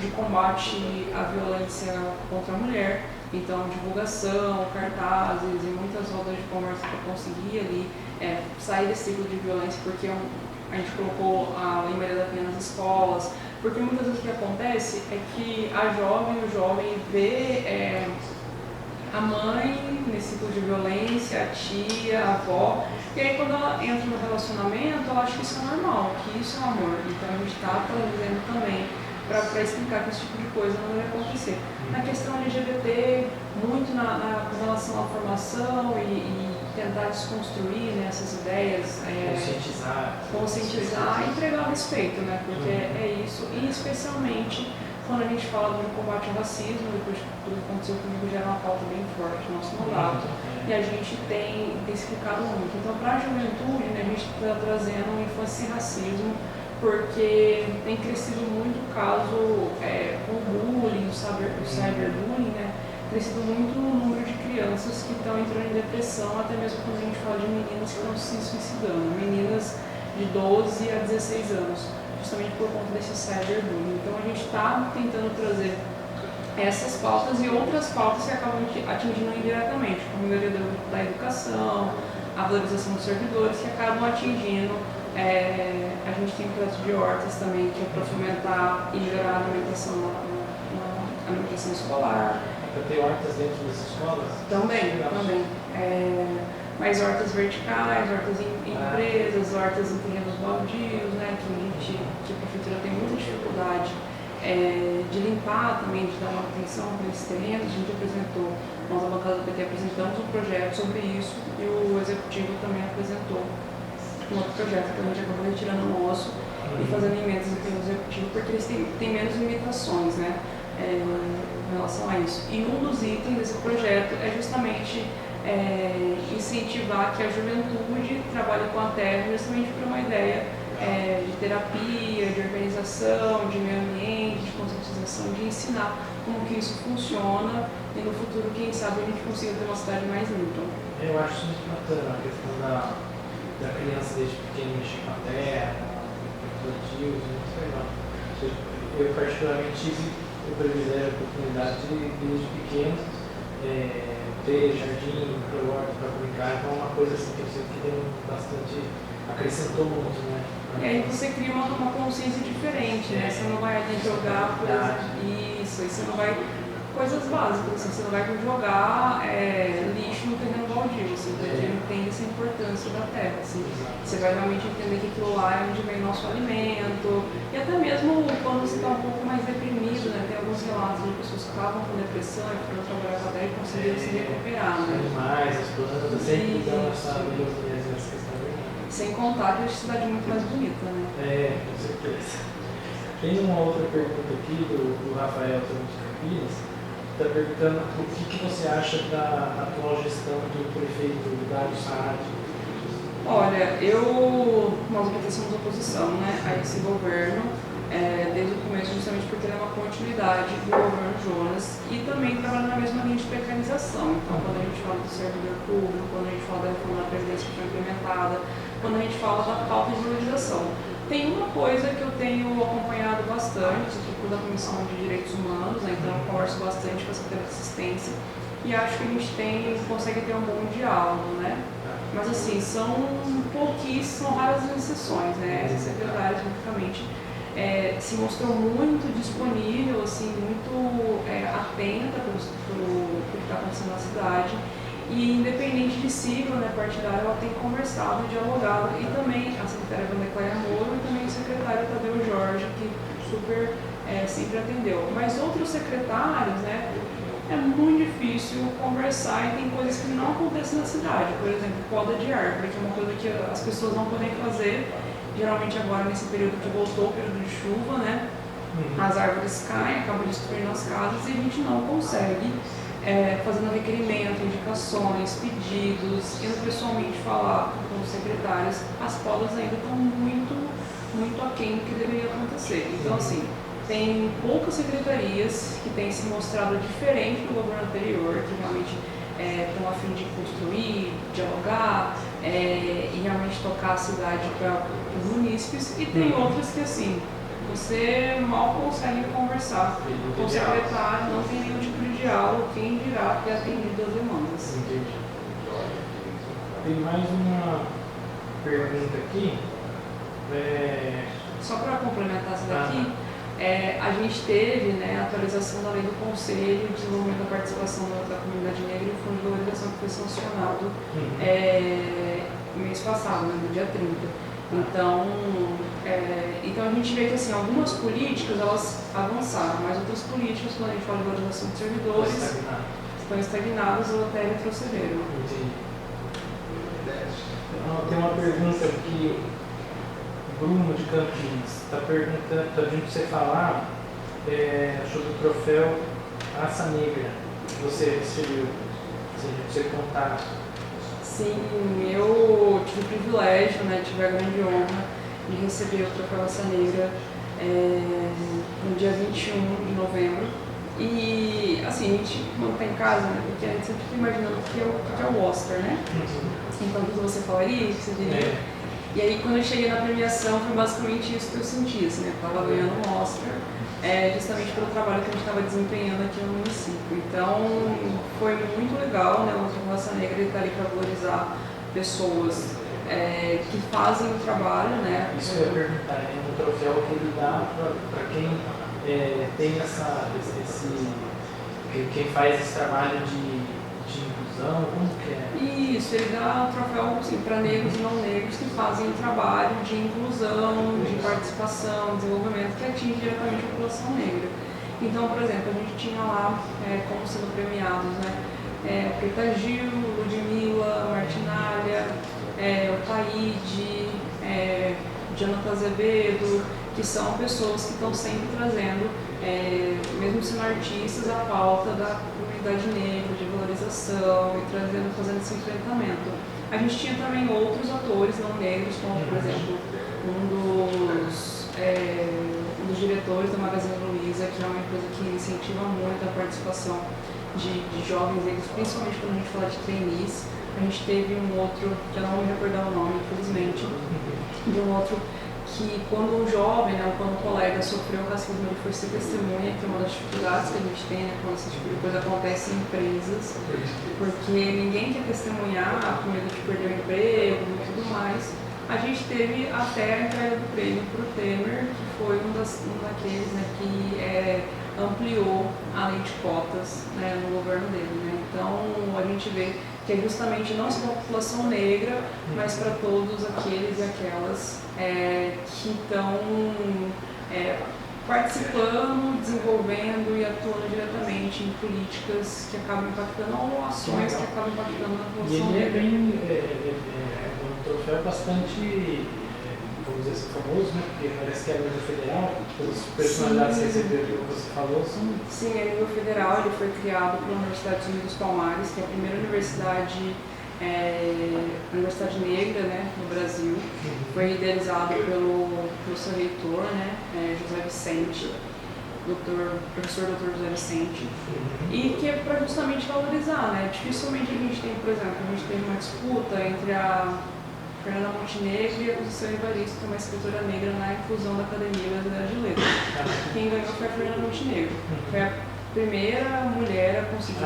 de combate à violência contra a mulher, então divulgação, cartazes e muitas rodas de conversa para conseguir ali sair desse ciclo de violência, porque a gente colocou a Lei Maria da Penha nas escolas, porque muitas vezes o que acontece é que o jovem vê a mãe nesse ciclo de violência, a tia, a avó, e aí quando ela entra no relacionamento, ela acha que isso é normal, que isso é amor. Então a gente está trazendo também para explicar que esse tipo de coisa não deve acontecer. Na questão LGBT, muito com relação à formação e tentar desconstruir, né, essas ideias, conscientizar e entregar respeito, né, porque é isso, e especialmente quando a gente fala do combate ao racismo, depois de tudo que aconteceu comigo, já era uma pauta bem forte no nosso mandato, e a gente tem intensificado muito. Então, para a juventude, né, a gente está trazendo uma infância sem racismo, porque tem crescido muito o caso com o bullying, o cyberbullying, né? Crescido muito o número de crianças que estão entrando em depressão, até mesmo quando a gente fala de meninas que estão se suicidando, meninas de 12 a 16 anos, justamente por conta desse cyberbullying. Então a gente está tentando trazer essas pautas e outras pautas que acabam atingindo indiretamente, como a melhoria da educação, a valorização dos servidores, que acabam atingindo. A gente tem o projeto de hortas também, que é para fomentar e melhorar a alimentação, na alimentação escolar. Para ter hortas dentro das escolas? Também. Mas hortas verticais, hortas em empresas, hortas em terrenos baldios, né, que a prefeitura tem muita dificuldade de limpar também, de dar manutenção para esses terrenos. A gente apresentou, nós da bancada do PT apresentamos um projeto sobre isso e o executivo também apresentou um outro projeto que a gente acabou retirando o nosso e fazendo emendas aqui no executivo, porque eles têm menos limitações, né, em relação a isso. E um dos itens desse projeto é justamente incentivar que a juventude trabalhe com a terra, justamente por uma ideia de terapia, de organização, de meio ambiente, de conscientização, de ensinar como que isso funciona e no futuro, quem sabe, a gente consiga ter uma cidade mais limpa. Eu acho muito bacana a questão da criança desde pequeno mexer com a terra, com cultivos, muito legal. Eu particularmente tive o privilégio, a oportunidade de, desde pequeno, ter jardim, horta para brincar, então é uma coisa assim que eu sei que deu bastante, acrescentou muito, né? E aí você cria uma consciência diferente, né? Você não vai ali jogar por isso, aí você não vai. Coisas básicas, assim, você não vai jogar lixo no terreno baldio, assim, porque entende essa importância da terra. Assim. Você vai realmente entender que aquilo lá é onde vem nosso alimento. E até mesmo quando você está um pouco mais deprimido, né? Tem alguns relatos de pessoas que estavam com depressão e foram trabalhar com a terra e conseguiram se recuperar. Né? Animais, as plantas, sempre dão essa questão. Sem contar que é uma cidade muito mais bonita, né? Com certeza. Tem uma outra pergunta aqui do Rafael de Campinas. Está perguntando o que você acha da atual gestão do prefeito Dário Saad? Olha, nós aqui somos oposição, né, a esse governo, desde o começo, justamente porque ele é uma continuidade do governo Jonas e também trabalha na mesma linha de precarização. Então, quando a gente fala do servidor público, quando a gente fala da reforma da Previdência que foi implementada, quando a gente fala da falta de valorização. Tem uma coisa que eu tenho acompanhado bastante, eu da Comissão de Direitos Humanos, né, então eu converso bastante com a Secretaria de Assistência e acho que a gente consegue ter um bom diálogo, né? Mas assim, são pouquíssimas, são raras as exceções, né? Essa secretária, especificamente, se mostrou muito disponível, assim, muito atenta para o que está acontecendo na cidade. E independente de sigla, né, partidário, ela tem conversado, dialogado, e também a secretária Wanda Cléia Moro e também o secretário Tadeu Jorge, que super sempre atendeu. Mas outros secretários, né, é muito difícil conversar e tem coisas que não acontecem na cidade. Por exemplo, poda de árvore, que é uma coisa que as pessoas não podem fazer, geralmente agora nesse período que voltou, período de chuva, né, as árvores caem, acabam destruindo as casas e a gente não consegue. Fazendo requerimento, indicações, pedidos, indo pessoalmente falar com os secretários, as podas ainda estão muito, muito aquém do que deveria acontecer. Então, assim, tem poucas secretarias que têm se mostrado diferente do governo anterior, que realmente estão a fim de construir, dialogar e realmente tocar a cidade para os munícipes, e tem outras que, assim, você mal consegue conversar com o secretário, não tem nenhum tipo de diálogo, quem dirá ter atendido as demandas. Entendi. Tem mais uma pergunta aqui. Só para complementar essa daqui, a gente teve, né, a atualização da lei do Conselho de Desenvolvimento da Participação da Comunidade Negra e o Fundo de Valorização que foi sancionado mês passado, né, no dia 30. Então a gente vê que assim, algumas políticas elas avançaram, mas outras políticas, quando a gente fala de valorização de servidores, estão estagnadas ou até retrocederam. Entendi. Tem uma pergunta aqui, Bruno de Campinas, está perguntando, está pedindo para você falar sobre o troféu Raça Negra. Você recebeu, você contar. Sim, eu tive o privilégio, né, tive a grande honra de receber o Troféu Raça Negra no dia 21 de novembro. E assim, a gente mantém em casa, né? Porque a gente sempre fica imaginando o que é o Oscar, né? Então, o que você falaria, o que você diria? E aí, quando eu cheguei na premiação, foi basicamente isso que eu senti, assim, né? Eu estava ganhando um Oscar, justamente pelo trabalho que a gente estava desempenhando aqui no município. Então, foi muito legal, né? O Troféu Raça Negra estar ali para valorizar pessoas que fazem o trabalho, né? Isso que eu ia perguntar, é um troféu que ele dá para quem tem quem faz esse trabalho de inclusão, como que é? Isso, ele dá um troféu assim, para negros e não negros que fazem o trabalho de inclusão, de participação, desenvolvimento que atinge diretamente a população negra. Então, por exemplo, a gente tinha lá como sendo premiados, né? Preta Gil, Ludmilla, Martinalha, o Taíde, Jonathan Azevedo, que são pessoas que estão sempre trazendo, mesmo sendo artistas, a pauta da comunidade negra, de valorização e fazendo esse enfrentamento. A gente tinha também outros atores não negros, como por exemplo um dos diretores da Magazine Luiza, que é uma empresa que incentiva muito a participação de jovens negros, principalmente quando a gente fala de trainees. A gente teve um outro, que eu não vou me recordar o nome, infelizmente, de um outro que quando um jovem, né, quando um colega sofreu racismo, ele foi ser testemunha, que é uma das dificuldades que a gente tem, né, quando esse tipo de coisa acontece em empresas, porque ninguém quer testemunhar com medo de perder o emprego e tudo mais. A gente teve até a entrega do prêmio para o Temer, que foi um daqueles, né, que ampliou a lei de cotas, né, no governo dele. Né? Então a gente vê que é justamente não só para a população negra, mas para todos aqueles e aquelas que estão participando, desenvolvendo e atuando diretamente em políticas que acabam impactando, ou ações que acabam impactando na população negra. Um troféu bastante, vamos dizer assim, famoso, né? Porque parece que é a nível federal, as personalidades que receberam que você falou são... Sim, a nível federal, ele foi criado pela Universidade Zumbi dos Palmares, que é a primeira universidade negra, né, no Brasil. Foi idealizado pelo seu reitor, né, José Vicente, professor Dr. José Vicente, e que é para justamente valorizar, né? Dificilmente a gente tem, por exemplo, a gente teve uma disputa entre a Fernanda Montenegro e a Conceição Evaristo, que é uma escritora negra na inclusão da Academia Brasileira de Letras. Quem ganhou foi a Fernanda Montenegro. Foi a primeira mulher a conseguir,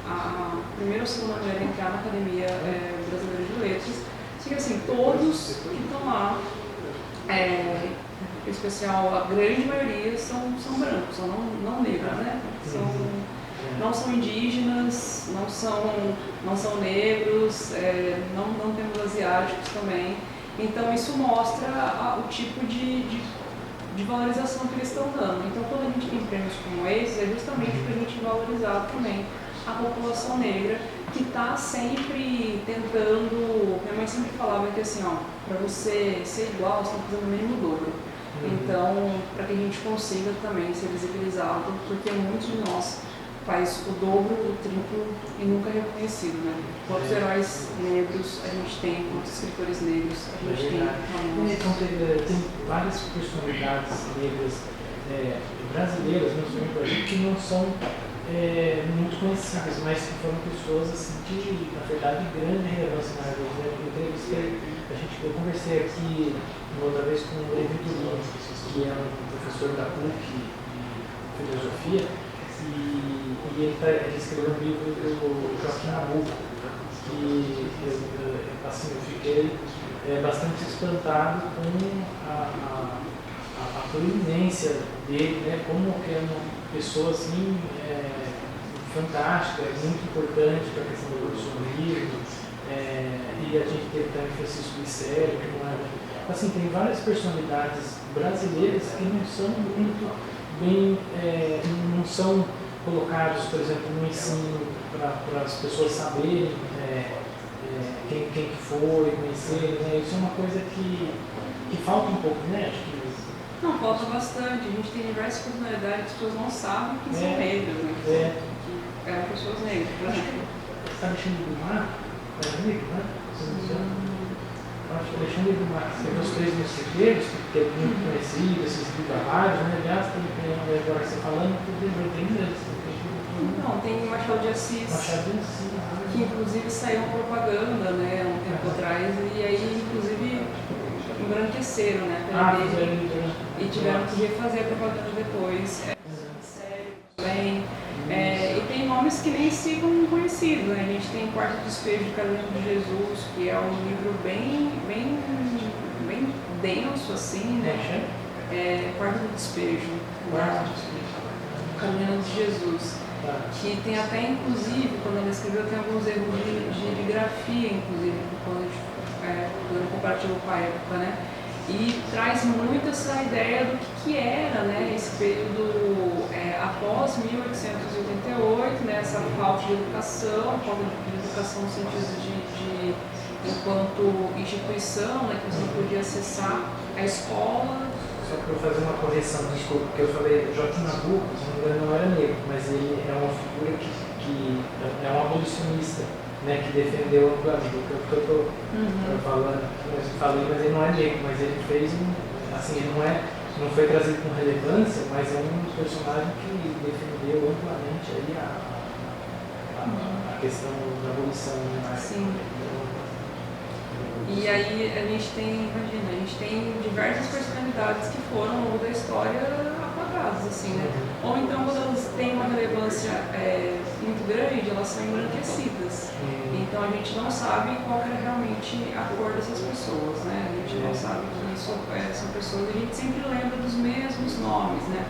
a primeira ou segunda mulher a entrar na Academia Brasileira de Letras. Assim, assim, todos que estão lá, em especial a grande maioria, são brancos, são não negros, né? Não são indígenas, não são negros, não temos asiáticos também. Então isso mostra o tipo de valorização que eles estão dando. Então quando a gente tem prêmios como esse, é justamente para a gente valorizar também a população negra, que está sempre tentando. Minha mãe sempre falava que assim, para você ser igual, você tem que fazer no mínimo o dobro. Então, para que a gente consiga também ser visibilizado, porque muitos de nós faz o dobro, o triplo e nunca é reconhecido, né? Quantos heróis negros a gente tem, quantos escritores negros a gente tem. Então, tem várias personalidades negras brasileiras, mesmo que não são muito conhecidas, mas que foram pessoas assim, de, na verdade, grande relevância na área. Eu conversei aqui uma outra vez com o Levi Durin, que é um professor da PUC de filosofia, e ele escreveu um livro do Joaquim Nabuco, que eu fiquei bastante espantado com a proeminência dele, né? Como que é uma pessoa assim, fantástica, muito importante para a questão do evolucionismo, e a gente teve também Francisco Glicério, que assim, tem várias personalidades brasileiras que não são muito bem, não são colocados, por exemplo, no ensino para as pessoas saberem quem que foi, conhecerem, né? Isso é uma coisa que falta um pouco, né? Acho que... Não, falta bastante. A gente tem diversas personalidades que as pessoas não sabem que são negras, né? Que eram pessoas negras, por exemplo. Você está mexendo do mar? Era negro, né? acho que Alexandre de Matos, que os três mosqueteiros, que é muito conhecido, esses livros, né? Aliás, agora você falando, tem deles. Não, tem Machado de Assis, Machado de Assis, que inclusive saiu uma propaganda, né, um tempo atrás, e aí inclusive embranqueceram, né, e tiveram que refazer a propaganda depois. Sério, bem. E tem nomes que nem ficam conhecidos, né? A gente tem Quarto Despejo de Carolina de Jesus, que é um livro bem denso, assim, né? Quarto Despejo, Carolina de Jesus. Que tem até, inclusive, quando ela escreveu, tem alguns erros de grafia, inclusive, quando eu compartilho com a época, né? E traz muito essa ideia do que era, né, esse período após 1888, né, essa falta de educação, falta de educação no sentido de enquanto instituição, né, que você não podia acessar a escola. Só para eu fazer uma correção, desculpa, porque eu falei Joaquim Nabuco, se não me engano, não era negro, mas ele é uma figura que é um abolicionista, né, que defendeu amplamente. O que eu estou falando, eu falei, mas ele não é negro, mas ele fez assim, ele não foi trazido com relevância, mas é um personagem que defendeu amplamente aí a questão da abolição, né? Sim. E aí a gente tem diversas personalidades que foram ao longo da história apagadas, assim, né? Ou então quando elas têm uma relevância muito grande, elas são embranquecidas. Então a gente não sabe qual era realmente a cor dessas pessoas, né? A gente não sabe que isso são pessoas, a gente sempre lembra dos mesmos nomes, né?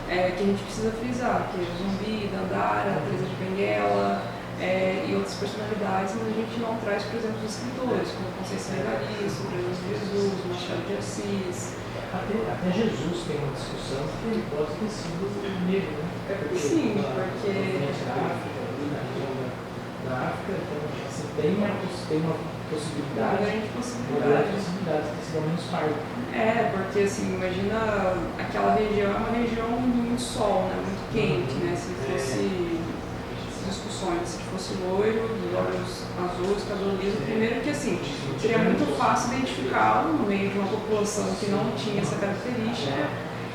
Que a gente precisa frisar, que é Zumbi, Dandara, Teresa de Benguela, e outras personalidades, mas a gente não traz, por exemplo, os escritores, como Conceição Evaristo, Jesus, Machado de Assis. Até Jesus tem uma discussão que ele pode ter sido negro, né? Sim, porque... Na região da África, então, assim, tem uma possibilidade. Uma grande possibilidade de ter sido ao menos pardo. Porque assim, imagina aquela região, é uma região de muito sol, né? Muito quente, né? Se fosse discussões, se fosse loiro, de olhos azuis, cabelo liso, primeiro que assim, seria muito fácil identificá-lo no meio de uma população que não tinha essa característica,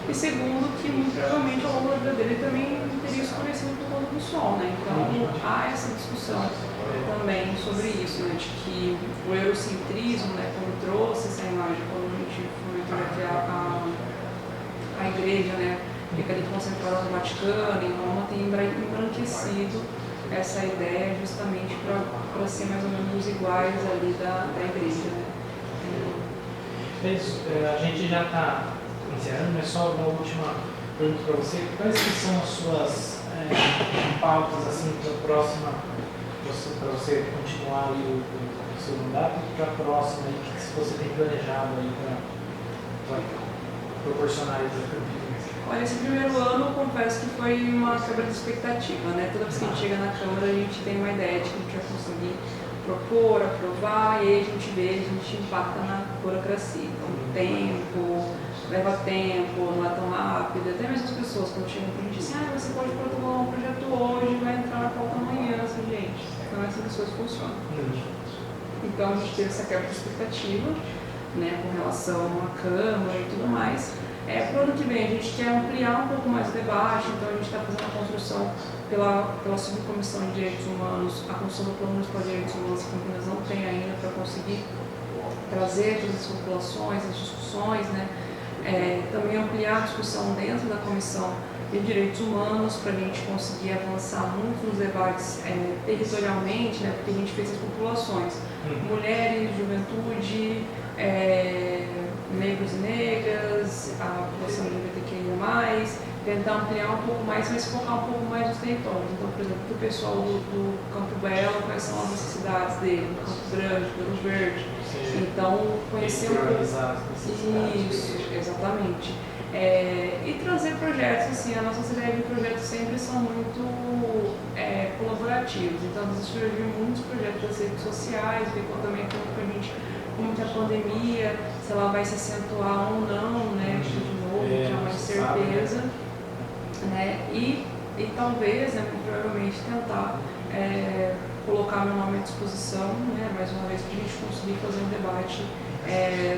e segundo que muito provavelmente ao longo da vida dele também teria escurecido por conta do sol, né? Então há essa discussão também sobre isso, né? De que o eurocentrismo, né, quando trouxe essa imagem, quando a gente comentou aqui a igreja, né, fica ali concentrada no Vaticano, em Roma, tem embranquecido essa ideia justamente para ser mais ou menos os iguais ali da igreja, né? A gente já está encerrando, mas só uma última pergunta para você. Quais que são as suas pautas assim, para você continuar ali o seu mandato e para a próxima, o que você tem planejado aí para proporcionar isso a Campinas? Olha, esse primeiro ano, confesso que foi uma quebra de expectativa, né? Toda vez que a gente chega na Câmara, a gente tem uma ideia de que a gente vai conseguir propor, aprovar, e aí a gente impacta na burocracia. Então, leva tempo, não é tão rápido. Até mesmo as pessoas, quando chegam para a gente, dizem, você pode protocolar um projeto hoje, vai entrar na pauta amanhã, assim, gente. Não é assim que as coisas funcionam. Então, a gente teve essa quebra de expectativa, né, com relação à Câmara e tudo mais. Para o ano que vem a gente quer ampliar um pouco mais o debate, então a gente está fazendo a construção pela Subcomissão de Direitos Humanos, a construção do Plano Municipal de Direitos Humanos que Campinas não tem ainda para conseguir trazer todas as populações, as discussões, né? Também ampliar a discussão dentro da Comissão de Direitos Humanos para a gente conseguir avançar muito nos debates territorialmente, né? Porque a gente fez as populações, mulheres, juventude, negros e negras, a população LGBTQIA+, tentar ampliar um pouco mais, mas focar um pouco mais nos territórios. Então, por exemplo, para o pessoal do Campo Belo, quais são as necessidades dele, do Campo Grande, do Rio Verde. Então, conhecer um pouco isso, exatamente. E trazer projetos, assim, as nossas ideias de projetos sempre são muito colaborativos. Então, às vezes surgem muitos projetos das redes sociais, ver também como que a pandemia, se ela vai se acentuar ou não, né, de novo, que é uma incerteza, né, e talvez, né, provavelmente tentar colocar meu nome à disposição, né, mais uma vez, para a gente conseguir fazer um debate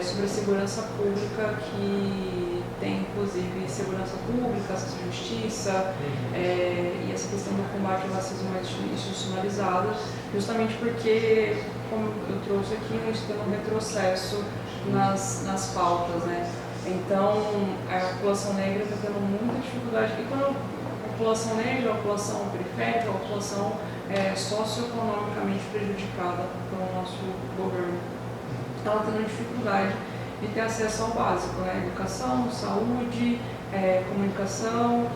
sobre a segurança pública, que tem inclusive segurança pública, acesso à justiça, e essa questão do combate ao racismo mais institucionalizado, justamente porque, como eu trouxe aqui, a gente tem um retrocesso nas pautas, né? Então, a população negra está tendo muita dificuldade. E quando a população negra, a população periférica, a população socioeconomicamente prejudicada pelo nosso governo, ela tendo dificuldade de ter acesso ao básico, né? Educação, saúde, comunicação,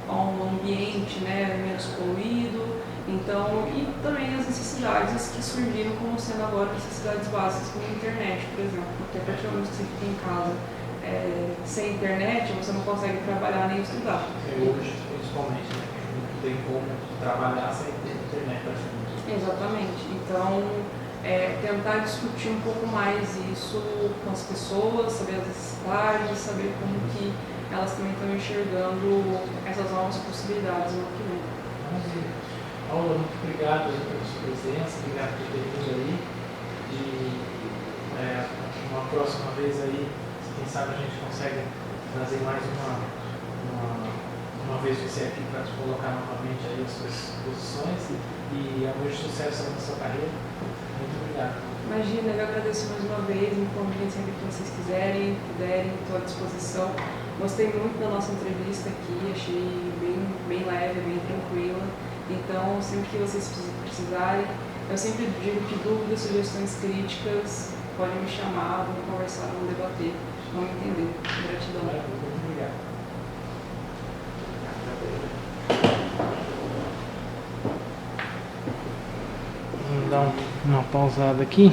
a um ambiente, né, menos poluído. Então, e também as necessidades que surgiram como sendo agora necessidades básicas, como a internet, por exemplo. Porque a partir do momento que você fica em casa sem internet, você não consegue trabalhar nem estudar. Hoje, principalmente, né? Não tem como trabalhar sem ter internet para frente. Exatamente. Então, tentar discutir um pouco mais isso com as pessoas, saber as necessidades, saber como que elas também estão enxergando essas novas possibilidades no que vem. Paula, muito obrigado pela sua presença, obrigado por ter vindo aí. E uma próxima vez aí, quem sabe a gente consegue trazer mais uma vez você aqui para colocar novamente aí as suas posições e muito sucesso na sua carreira. Muito obrigado. Imagina, eu agradeço mais uma vez, me convidem sempre que vocês quiserem, puderem, estou à disposição. Gostei muito da nossa entrevista aqui, achei bem leve, bem tranquila. Então, sempre que vocês precisarem, eu sempre digo que dúvidas, sugestões, críticas, podem me chamar, vamos conversar, vamos debater, vamos entender. Gratidão. Muito obrigado. Vamos dar uma pausada aqui.